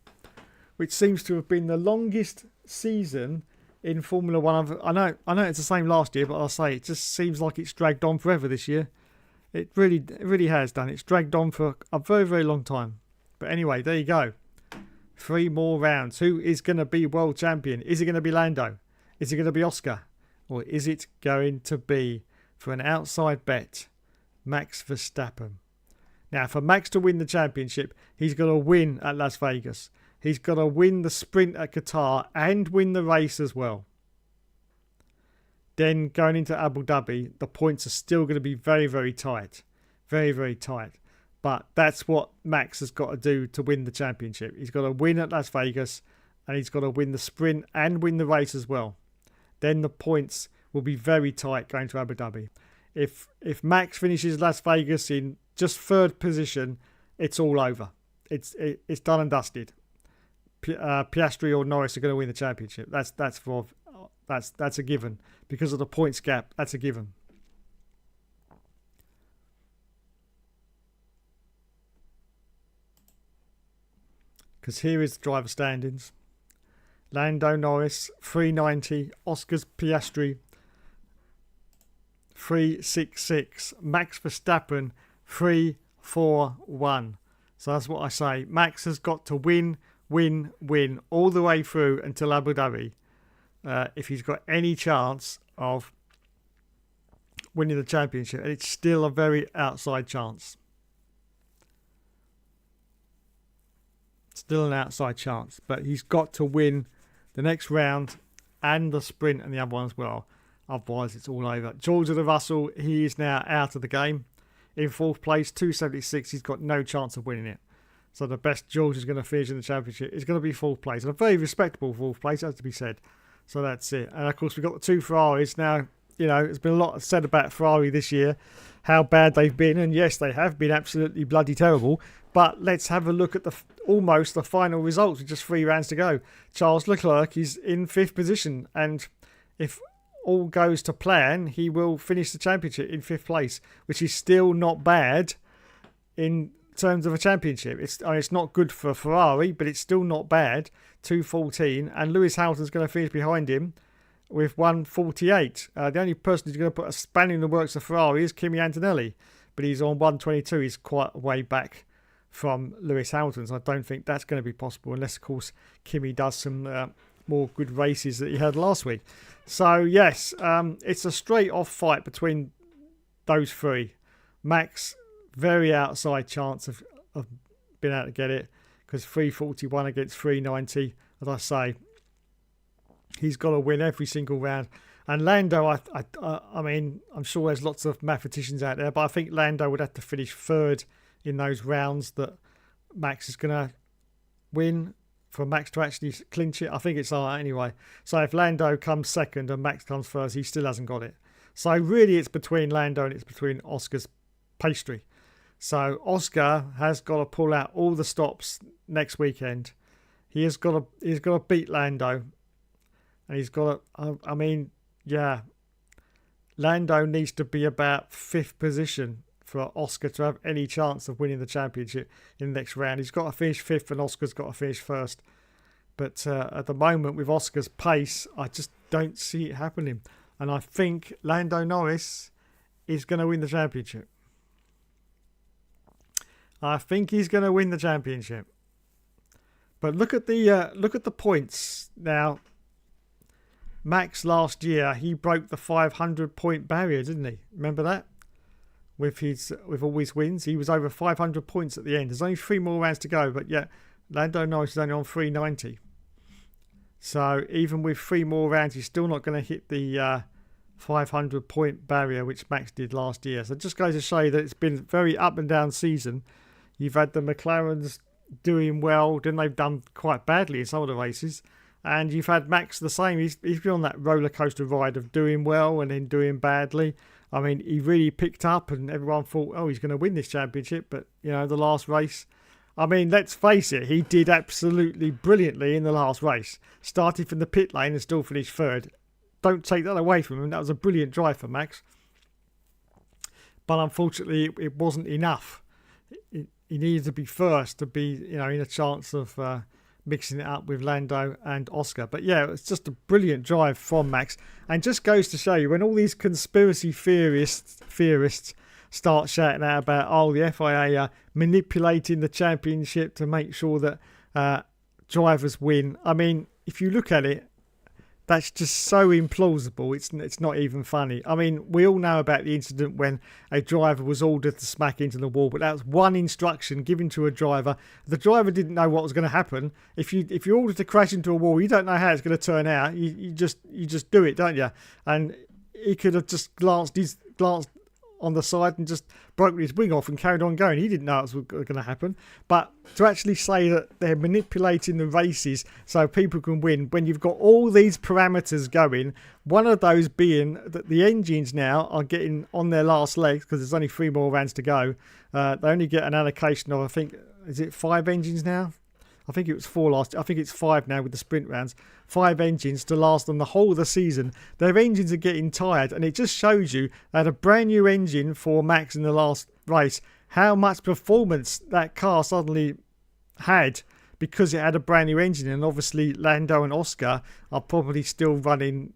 which seems to have been the longest season in Formula One. I know it's the same last year, but I'll say it just seems like it's dragged on forever this year. It really has done. It's dragged on for a very, very long time. But anyway, there you go. 3 more rounds. Who is going to be world champion? Is it going to be Lando? Is it going to be Oscar? Or is it going to be, for an outside bet, Max Verstappen? Now, for Max to win the championship, he's got to win at Las Vegas. He's got to win the sprint at Qatar and win the race as well. Then going into Abu Dhabi, the points are still going to be very, very tight. Very, very tight. But that's what Max has got to do to win the championship. He's got to win at Las Vegas and he's got to win the sprint and win the race as well. Then the points will be very tight going to Abu Dhabi. If Max finishes Las Vegas in just 3rd position, it's all over. It's done and dusted. Piastri or Norris are going to win the championship. That's a given. Because of the points gap, that's a given. Because here is the driver standings. Lando Norris, 390. Oscar's Piastri, 366. Max Verstappen, 341. So that's what I say. Max has got to win all the way through until Abu Dhabi. If he's got any chance of winning the championship. And it's still a very outside chance. Still an outside chance, but he's got to win the next round and the sprint and the other one as well. Otherwise, it's all over. George of the Russell, he is now out of the game. In 4th place, 276. He's got no chance of winning it. So the best George is going to finish in the championship is going to be 4th place. And a very respectable 4th place, has to be said. So that's it. And of course, we've got the 2 Ferraris. Now, you know, there's been a lot said about Ferrari this year, how bad they've been. And yes, they have been absolutely bloody terrible. But let's have a look at almost the final results with just 3 rounds to go. Charles Leclerc is in 5th position. And if all goes to plan, he will finish the championship in 5th place, which is still not bad in terms of a championship. It's not good for Ferrari, but it's still not bad. 2:14, and Lewis Hamilton's going to finish behind him with 1:48. The only person who's going to put a spanner in the works of Ferrari is Kimi Antonelli, but he's on 1:22. He's quite a way back from Lewis Hamilton, so I don't think that's going to be possible unless, of course, Kimi does some more good races that he had last week. So yes, it's a straight off fight between those 3. Max, very outside chance of being able to get it, because 341 against 390, as I say, he's got to win every single round. And Lando, I mean, I'm sure there's lots of mathematicians out there, but I think Lando would have to finish 3rd in those rounds that Max is going to win for Max to actually clinch it. I think it's like that anyway. So if Lando comes 2nd and Max comes 1st, he still hasn't got it. So really it's between Lando and it's between Oscar's Piastri. So Oscar has got to pull out all the stops next weekend. He's got to beat Lando, and he's got to. I mean, yeah, Lando needs to be about 5th position for Oscar to have any chance of winning the championship in the next round. He's got to finish 5th, and Oscar's got to finish 1st. But at the moment, with Oscar's pace, I just don't see it happening. And I think Lando Norris is going to win the championship. I think he's going to win the championship. But look at the points now. Max last year, he broke the 500 point barrier, didn't he? Remember that? With all his wins, he was over 500 points at the end. There's only 3 more rounds to go, but yeah, Lando Norris is only on 390. So even with 3 more rounds, he's still not going to hit the 500 point barrier, which Max did last year. So it just goes to show you that it's been a very up and down season. You've had the McLarens doing well, then they've done quite badly in some of the races. And you've had Max the same. He's been on that roller coaster ride of doing well and then doing badly. I mean, he really picked up and everyone thought, oh, he's going to win this championship. But, you know, the last race, I mean, let's face it, he did absolutely brilliantly in the last race. Started from the pit lane and still finished 3rd. Don't take that away from him. That was a brilliant drive for Max. But unfortunately, it wasn't enough. He needed to be 1st to be, you know, in a chance of mixing it up with Lando and Oscar. But yeah, it's just a brilliant drive from Max, and just goes to show you when all these conspiracy theorists start shouting out about, oh, the FIA are manipulating the championship to make sure that drivers win. I mean, if you look at it, that's just so implausible. It's not even funny. I mean, we all know about the incident when a driver was ordered to smack into the wall, but that was one instruction given to a driver. The driver didn't know what was going to happen. If you're ordered to crash into a wall, you don't know how it's going to turn out. You just do it, don't you? And he could have just glanced on the side and just broke his wing off and carried on going. He didn't know it was going to happen. But to actually say that they're manipulating the races so people can win when you've got all these parameters going, one of those being that the engines now are getting on their last legs because there's only 3 more rounds to go. They only get an allocation of, I think, is it 5 engines now? I think it was 4 last. I think it's 5 now with the sprint rounds. 5 engines to last them the whole of the season. Their engines are getting tired, and it just shows you that a brand new engine for Max in the last race, how much performance that car suddenly had because it had a brand new engine. And obviously Lando and Oscar are probably still running,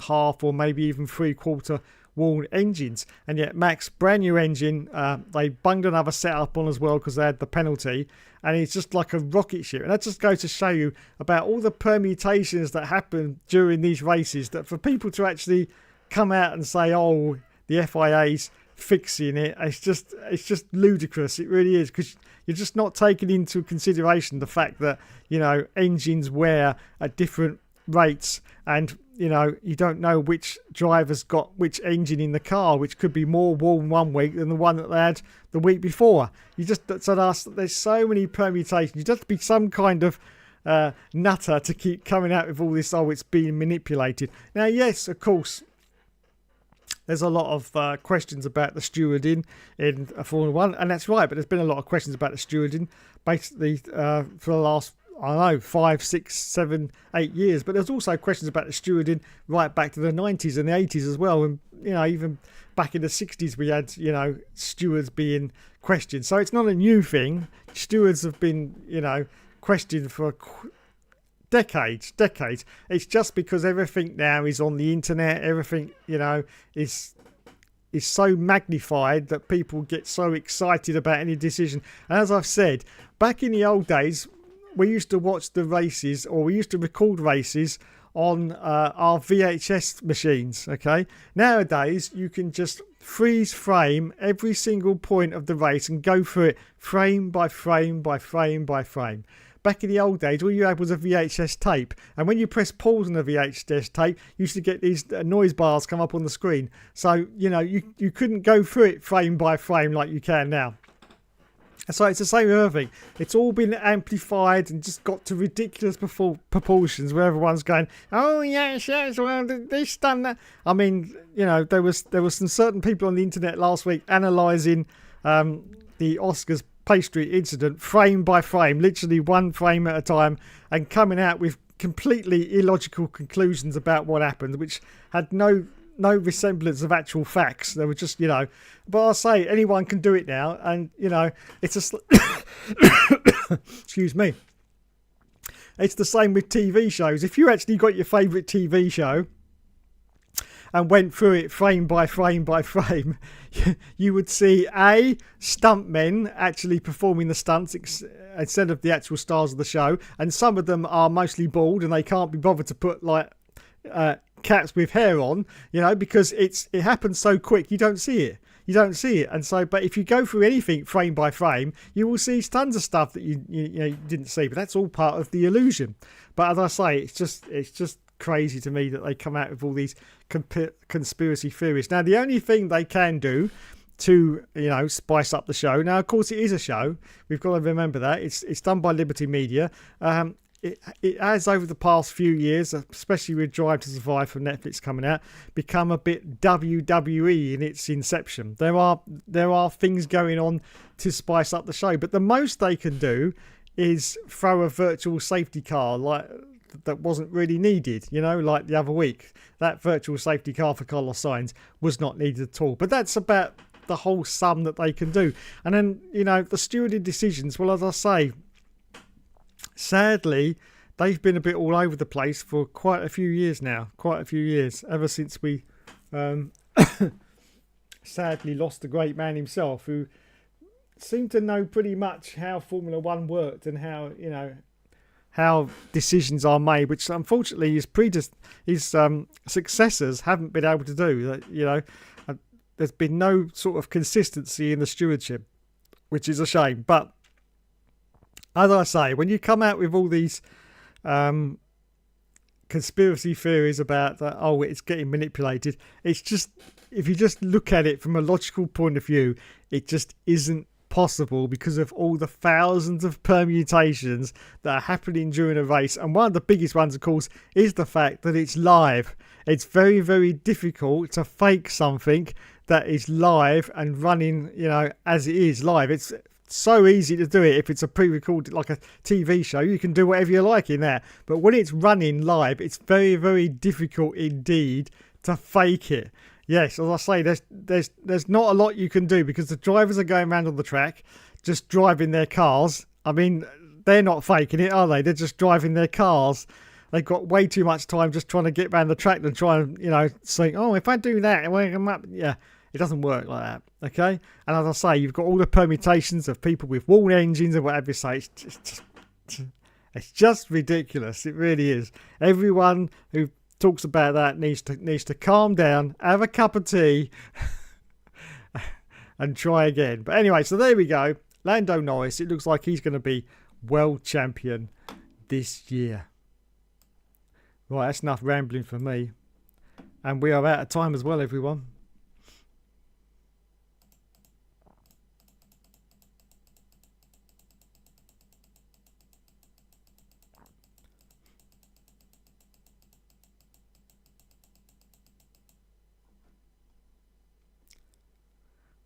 half or maybe even 3/4 worn engines, and yet Max, brand new engine, they bunged another setup on as well because they had the penalty, and it's just like a rocket ship. And that just goes to show you about all the permutations that happen during these races, that for people to actually come out and say, oh, the FIA's fixing it, it's just ludicrous. It really is, because you're just not taking into consideration the fact that engines wear at different rates, and you don't know which driver's got which engine in the car, which could be more worn one week than the one that they had the week before. There's so many permutations. You just have to be some kind of nutter to keep coming out with all this, oh, it's being manipulated. Now, yes, of course, there's a lot of questions about the stewarding in Formula 1, and that's right, but there's been a lot of questions about the stewarding basically for the last 5, 6, 7, 8 years. But there's also questions about the stewarding right back to the 90s and the 80s as well. And, even back in the 60s, we had, stewards being questioned. So it's not a new thing. Stewards have been, questioned for decades. It's just because everything now is on the internet. Everything, is so magnified that people get so excited about any decision. And as I've said, back in the old days, we used to watch the races, or we used to record races on our VHS machines, okay? Nowadays, you can just freeze frame every single point of the race and go through it frame by frame by frame by frame. Back in the old days, all you had was a VHS tape. And when you press pause on the VHS tape, you used to get these noise bars come up on the screen. So, you couldn't go through it frame by frame like you can now. So it's the same with everything. It's all been amplified and just got to ridiculous proportions where everyone's going, oh yes, well, this done that. I mean, there was some certain people on the internet last week analysing the Oscars pastry incident frame by frame, literally one frame at a time, and coming out with completely illogical conclusions about what happened, which had no resemblance of actual facts. They were just, but I'll say anyone can do it now, and it's excuse me. It's the same with TV shows. If you actually got your favourite TV show and went through it frame by frame by frame, you would see stuntmen actually performing the stunts instead of the actual stars of the show, and some of them are mostly bald and they can't be bothered to put caps with hair on, because it happens so quick you don't see it. And so, but if you go through anything frame by frame, you will see tons of stuff that you didn't see. But that's all part of the illusion. But as I say, it's just crazy to me that they come out with all these conspiracy theories. Now, the only thing they can do to spice up the show. Now, of course, it is a show. We've got to remember that it's done by Liberty Media. It has, over the past few years, especially with Drive to Survive from Netflix coming out, become a bit WWE in its inception. There are things going on to spice up the show, but the most they can do is throw a virtual safety car that wasn't really needed, like the other week. That virtual safety car for Carlos Sainz was not needed at all. But that's about the whole sum that they can do. And then, the stewarding decisions, well, as I say, Sadly, they've been a bit all over the place for quite a few years now. Quite a few years, ever since we sadly lost the great man himself, who seemed to know pretty much how Formula One worked and how, how decisions are made, which unfortunately his successors haven't been able to do. There's been no sort of consistency in the stewardship, which is a shame. But as I say, when you come out with all these conspiracy theories about that, it's getting manipulated, it's just, if you just look at it from a logical point of view, it just isn't possible because of all the thousands of permutations that are happening during a race. And one of the biggest ones, of course, is the fact that it's live. It's very, very difficult to fake something that is live and running, as it is live. It's so easy to do it if it's a pre-recorded, like a TV show. You can do whatever you like in there. But when it's running live, it's very, very difficult indeed to fake it. Yes, as I say, there's not a lot you can do because the drivers are going around on the track just driving their cars. I mean, they're not faking it, are they? They're just driving their cars. They've got way too much time just trying to get around the track and try and, saying, if I do that, yeah, it doesn't work like that, okay? And as I say, you've got all the permutations of people with worn engines and whatever you say. It's just ridiculous. It really is. Everyone who talks about that needs to calm down, have a cup of tea and try again. But anyway, so there we go. Lando Norris, it looks like he's going to be world champion this year. Right, that's enough rambling for me. And we are out of time as well, everyone.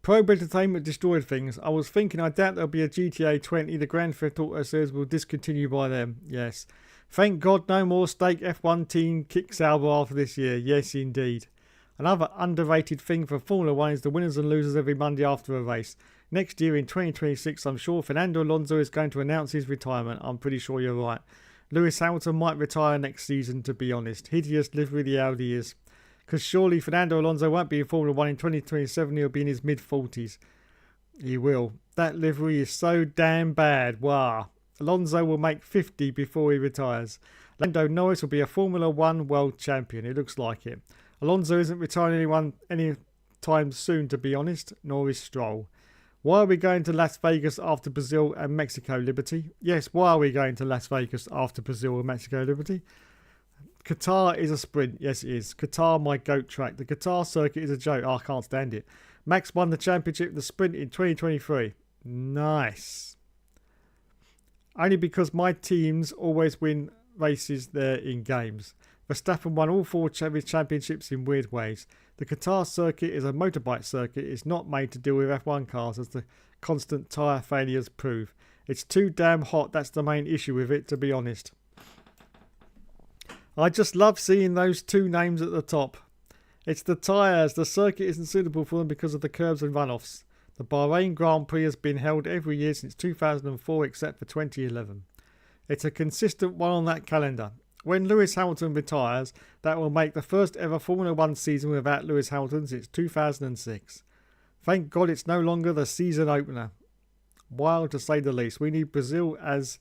Probe Entertainment destroyed things. I was thinking, I doubt there'll be a GTA 20. The Grand Theft Auto series will discontinue by them. Yes. Thank God no more Stake F1 team kick Sauber after this year. Yes, indeed. Another underrated thing for Formula 1 is the winners and losers every Monday after a race. Next year in 2026, I'm sure Fernando Alonso is going to announce his retirement. I'm pretty sure you're right. Lewis Hamilton might retire next season, to be honest. Hideous livery the Audi is. Because surely Fernando Alonso won't be in Formula 1 in 2027, he'll be in his mid-40s. He will. That livery is so damn bad. Wow. Alonso will make 50 before he retires. Lando Norris will be a Formula 1 world champion. It looks like it. Alonso isn't retiring any time soon, to be honest, nor is Stroll. Why are we going to Las Vegas after Brazil and Mexico, Liberty? Yes, why are we going to Las Vegas after Brazil and Mexico, Liberty? Qatar is a sprint. Yes, it is. Qatar, my goat track. The Qatar circuit is a joke. I can't stand it. Max won the championship in the sprint in 2023. Nice. Only because my teams always win races there in games. Verstappen won all 4 championships in weird ways. The Qatar circuit is a motorbike circuit. It's not made to deal with F1 cars, as the constant tyre failures prove. It's too damn hot. That's the main issue with it, to be honest. I just love seeing those 2 names at the top. It's the tyres. The circuit isn't suitable for them because of the curbs and runoffs. The Bahrain Grand Prix has been held every year since 2004 except for 2011. It's a consistent one on that calendar. When Lewis Hamilton retires, that will make the first ever Formula 1 season without Lewis Hamilton since 2006. Thank God it's no longer the season opener. Wild to say the least. We need Brazil as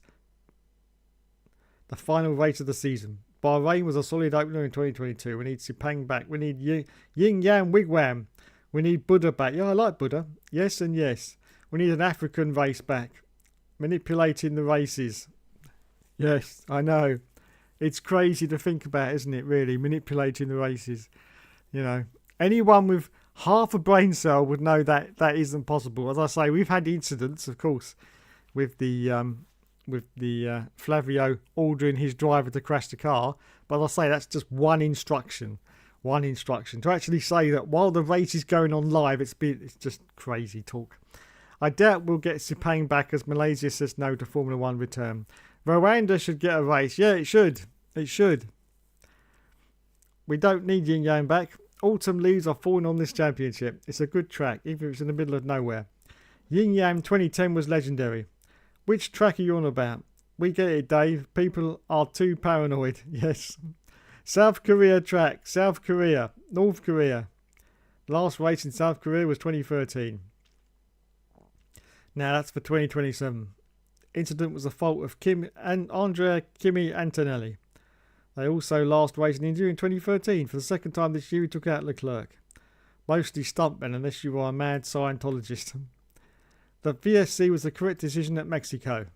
the final race of the season. Bahrain was a solid opener in 2022. We need Sepang back. We need Yin Yang Wigwam. We need Buddha back. Yeah, I like Buddha. Yes and yes. We need an African race back. Manipulating the races. Yes, I know. It's crazy to think about, isn't it, really? Manipulating the races. Anyone with half a brain cell would know that that isn't possible. As I say, we've had incidents, of course, with the Flavio ordering his driver to crash the car. But I say that's just one instruction. One instruction. To actually say that while the race is going on live, it's just crazy talk. I doubt we'll get Sepang back as Malaysia says no to Formula 1 return. Rwanda should get a race. Yeah, it should. It should. We don't need Yin Yang back. Autumn leaves are falling on this championship. It's a good track, even if it's in the middle of nowhere. Yin Yang 2010 was legendary. Which track are you on about? We get it, Dave. People are too paranoid. Yes. South Korea track. South Korea. North Korea. Last race in South Korea was 2013. Now that's for 2027. Incident was the fault of Kim and Andrea Kimi Antonelli. They also last raced in India in 2013. For the second time this year, he took out Leclerc. Mostly stuntmen, unless you are a mad Scientologist. The VSC was the correct decision at Mexico.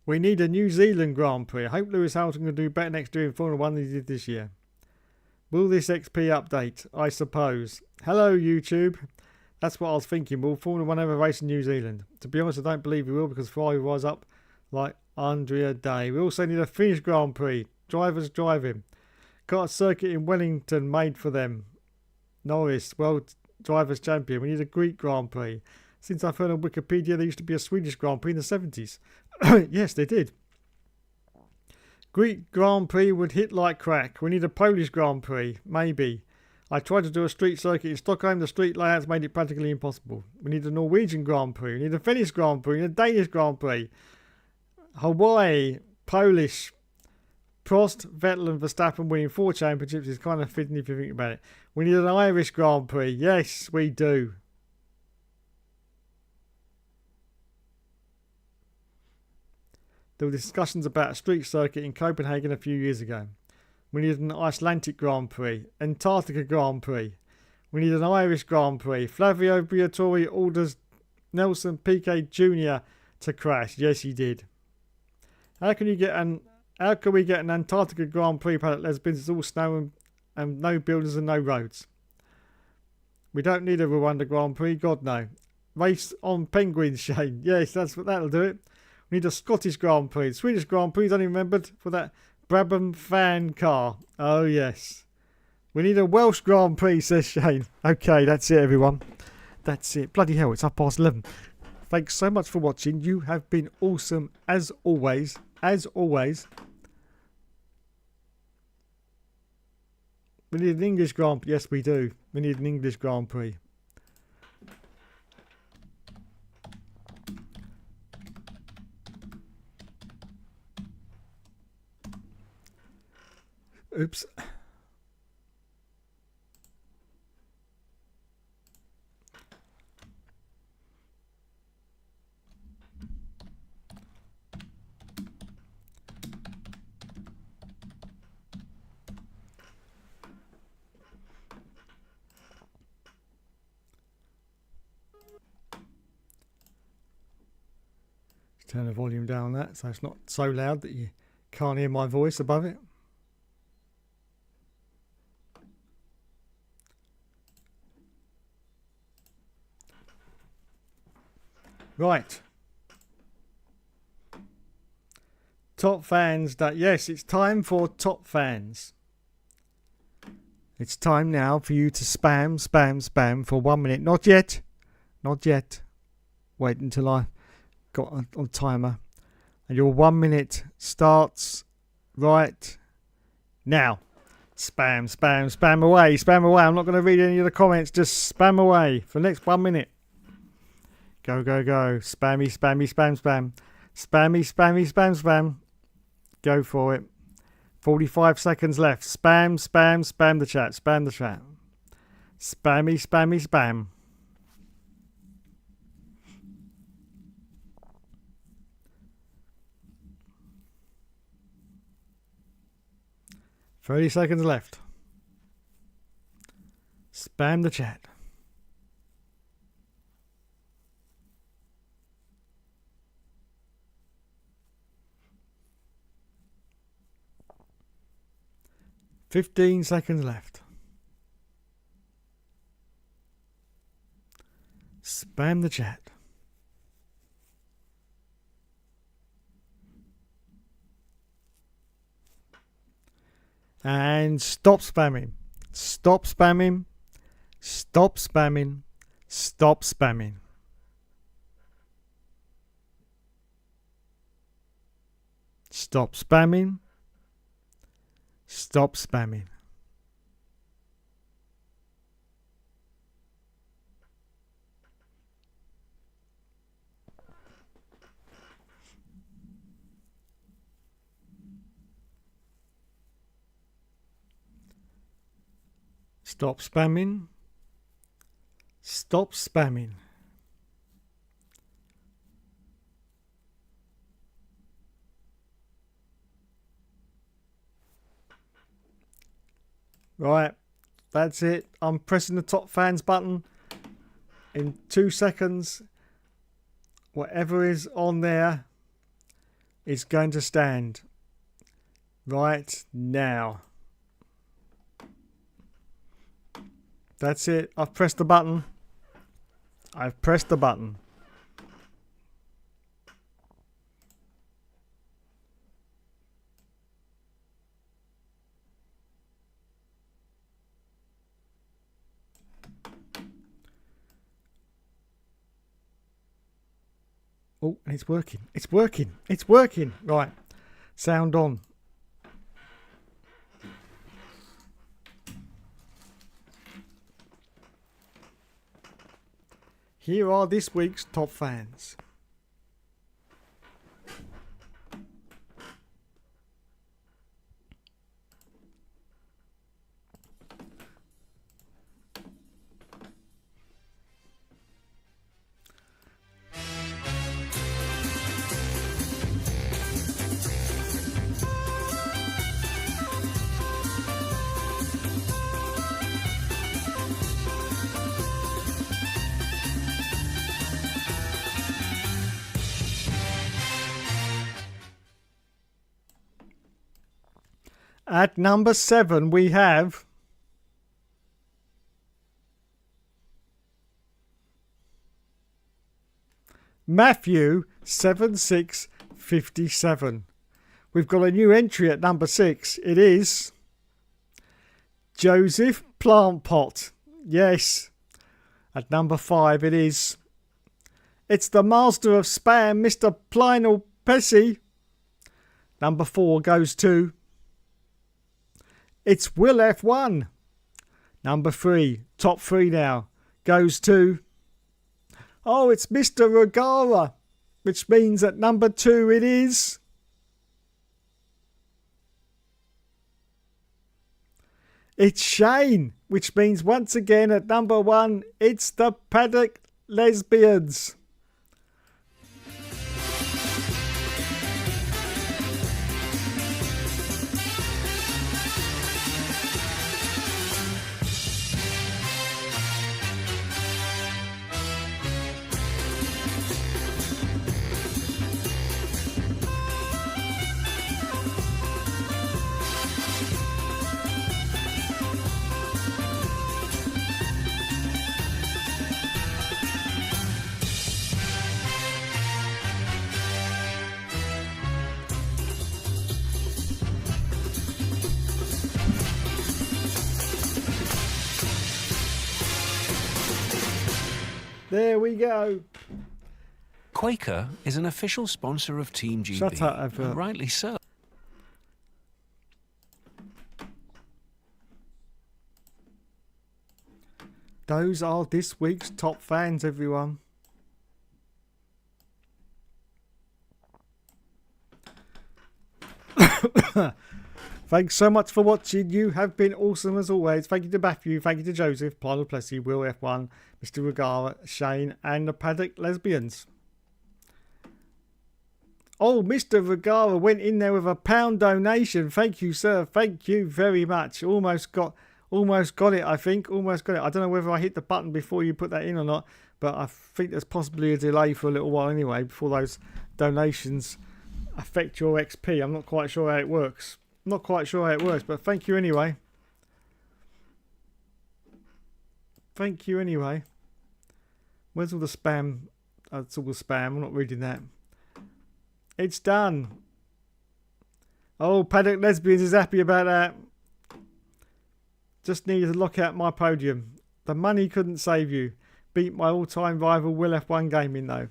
We need a New Zealand Grand Prix. I hope Lewis Hamilton can do better next year in Formula 1 than he did this year. Will this XP update? I suppose. Hello, YouTube. That's what I was thinking. Will Formula 1 ever race in New Zealand? To be honest, I don't believe we will because Ferrari will rise up like Andrea Day. We also need a Finnish Grand Prix. Drivers driving. Got a circuit in Wellington made for them. Norris, World Drivers Champion. We need a Greek Grand Prix. Since I've heard on Wikipedia, there used to be a Swedish Grand Prix in the 70s. Yes, they did. Greek Grand Prix would hit like crack. We need a Polish Grand Prix. Maybe. I tried to do a street circuit in Stockholm. The street layouts made it practically impossible. We need a Norwegian Grand Prix. We need a Finnish Grand Prix. We need a Danish Grand Prix. Hawaii, Polish. Prost, Vettel and Verstappen winning 4 championships is kind of fitting if you think about it. We need an Irish Grand Prix. Yes, we do. There were discussions about a street circuit in Copenhagen a few years ago. We need an Icelandic Grand Prix. Antarctica Grand Prix. We need an Irish Grand Prix. Flavio Briatore orders Nelson Piquet Jr. to crash. Yes, he did. How can we get an Antarctica Grand Prix paddock lesbians? It's all snow and no buildings and no roads. We don't need a Rwanda Grand Prix. God, no. Race on penguins, Shane. Yes, that'll do it. We need a Scottish Grand Prix. The Swedish Grand Prix is only remembered for that Brabham fan car. Oh, yes. We need a Welsh Grand Prix, says Shane. Okay, that's it, everyone. That's it. Bloody hell, it's 11:30. Thanks so much for watching. You have been awesome, as always. As always. We need an English Grand Prix. Yes, we do. We need an English Grand Prix. Oops. Turn the volume down on that so it's not so loud that you can't hear my voice above it. Right. Top fans. Yes, it's time for top fans. It's time now for you to spam for 1 minute. Not yet. Not yet. Wait until I got on timer. And your 1 minute starts right now. Spam away. I'm not going to read any of the comments. Just spam away for the next 1 minute. Go. Spam. Spam. Go for it. 45 seconds left. Spam the chat. Spam the chat. Spam. 30 seconds left. Spam the chat. Fifteen seconds left. Spam the chat. And stop spamming. Stop spamming. Stop spamming. Stop spamming. Stop spamming. Stop spamming. Stop spamming. Stop spamming. Right, that's it. I'm pressing the top fans button. In 2 seconds, whatever is on there is going to stand right now. That's it. I've pressed the button. I've pressed the button. Oh, and it's working. It's working. It's working. Right. Sound on. Here are this week's top fans. At number 7, we have Matthew 7657. We've got a new entry at number 6. It is Joseph Plantpot. Yes. At number 5, it is. It's the master of spam, Mr. Plynel Pessy. Number 4 goes to. It's Will F1. Number 3, top 3 now, goes to. Oh, it's Mr. Regara, which means at number 2 it is. It's Shane, which means once again at number 1, it's the Paddock Lesbians. There we go. Quaker is an official sponsor of Team GB. Shut up, advert. And rightly so. Those are this week's top fans, everyone. Thanks so much for watching. You have been awesome as always. Thank you to Matthew, thank you to Joseph, Plynel Plessy, Will F1, Mr. Regara, Shane, and the Paddock Lesbians. Oh, Mr. Regara went in there with a £1 donation. Thank you, sir. Thank you very much. Almost got it, I think. Almost got it. I don't know whether I hit the button before you put that in or not, but I think there's possibly a delay for a little while anyway before those donations affect your XP. I'm not quite sure how it works. Not quite sure how it works, but thank you anyway. Thank you anyway. Where's all the spam? Oh, it's all the spam. I'm not reading that. It's done. Oh, Paddock Lesbians is happy about that. Just needed to lock out my podium. The money couldn't save you. Beat my all-time rival Will F1 Gaming though.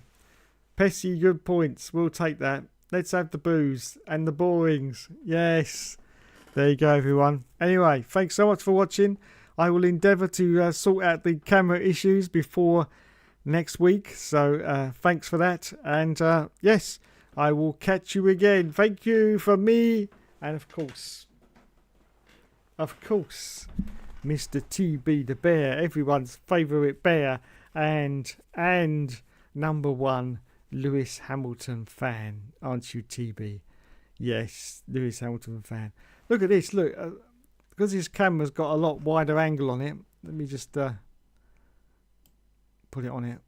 Pessy, good points. We'll take that. Let's have the booze and the borings. Yes. There you go, everyone. Anyway, thanks so much for watching. I will endeavour to sort out the camera issues before next week. So thanks for that. And yes, I will catch you again. Thank you from me. And of course, Mr. TB the Bear, everyone's favourite bear, and number one Lewis Hamilton fan, aren't you, TB? Yes, Lewis Hamilton fan. Look at this, look, because his camera's got a lot wider angle on it. Let me just put it on it.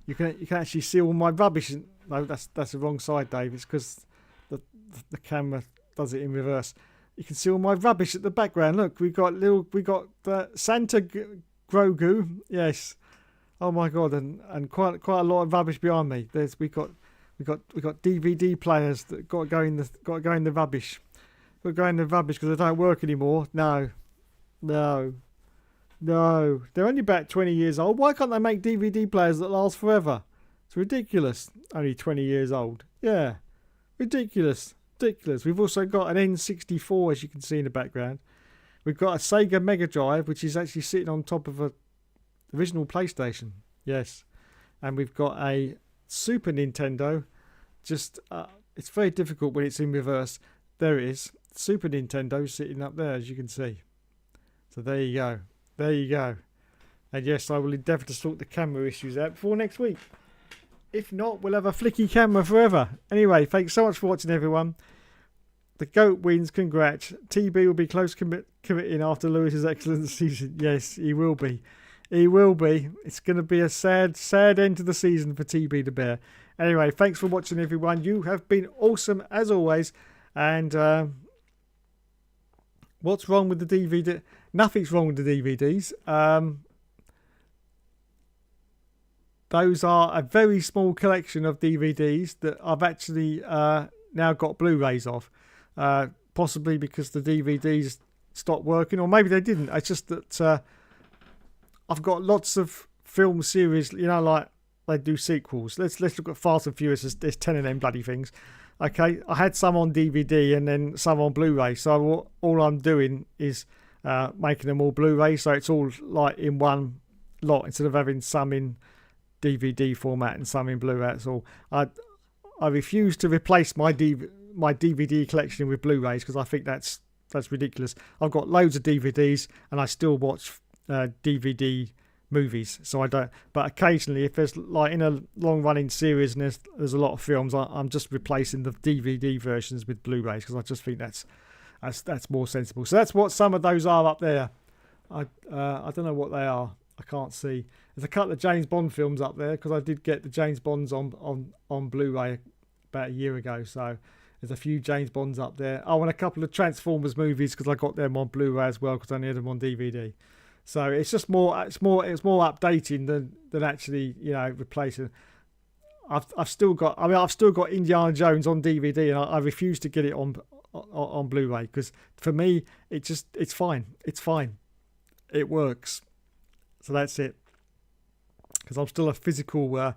You can actually see all my rubbish. No, that's the wrong side, Dave. It's because the camera does it in reverse. You can see all my rubbish at the background. Look, we got Santa Grogu. Yes. Oh my God, and quite a lot of rubbish behind me. We got DVD players that got to go in the rubbish. Got to go in the rubbish because they don't work anymore. No. They're only about 20 years old. Why can't they make DVD players that last forever? It's ridiculous. Only 20 years old. Yeah. Ridiculous. We've also got an N64, as you can see in the background. We've got a Sega Mega Drive, which is actually sitting on top of a original PlayStation. Yes. And we've got a Super Nintendo. Just it's very difficult when it's in reverse. There it is. Super Nintendo sitting up there, as you can see. So there you go. And yes, I will endeavour to sort the camera issues out before next week. If not, we'll have a flicky camera forever. Anyway, thanks so much for watching, everyone. The GOAT wins, congrats. TB will be close committing after Lewis's excellent season. Yes, he will be. It's going to be a sad end to the season for TB the Bear. Anyway, thanks for watching, everyone. You have been awesome, as always. And what's wrong with the DVD? Nothing's wrong with the DVDs. Those are a very small collection of DVDs that I've actually now got Blu-rays of. Possibly because the DVDs stopped working, or maybe they didn't. It's just that I've got lots of film series, like they do sequels. Let's look at Fast and Furious. There's 10 of them bloody things. Okay, I had some on DVD and then some on Blu-ray. So all I'm doing is making them all Blu-ray, so it's all like in one lot instead of having some in DVD format and some in Blu-ray. That's all. I refuse to replace my DVD collection with Blu-rays because I think that's ridiculous. I've got loads of DVDs and I still watch DVD movies, so I don't. But occasionally, if there's like in a long-running series and there's a lot of films, I'm just replacing the DVD versions with Blu-rays because I just think that's more sensible. So that's what some of those are up there. I don't know what they are. I can't see. There's a couple of James Bond films up there because I did get the James Bonds on Blu-ray about a year ago. So there's a few James Bonds up there. Oh, and a couple of Transformers movies because I got them on Blu-ray as well because I need them on DVD. So it's just more updating than actually replacing. I've still got Indiana Jones on DVD and I refuse to get it on Blu-ray because for me it's fine. It works. So that's it. Because I'm still a physical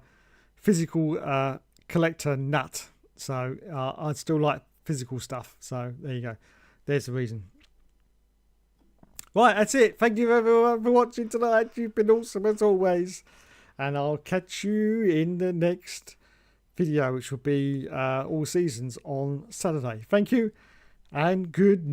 collector nut. So I still like physical stuff. So there you go. There's the reason. Right, that's it. Thank you everyone for watching tonight. You've been awesome as always. And I'll catch you in the next video, which will be All Seasons on Saturday. Thank you and good night.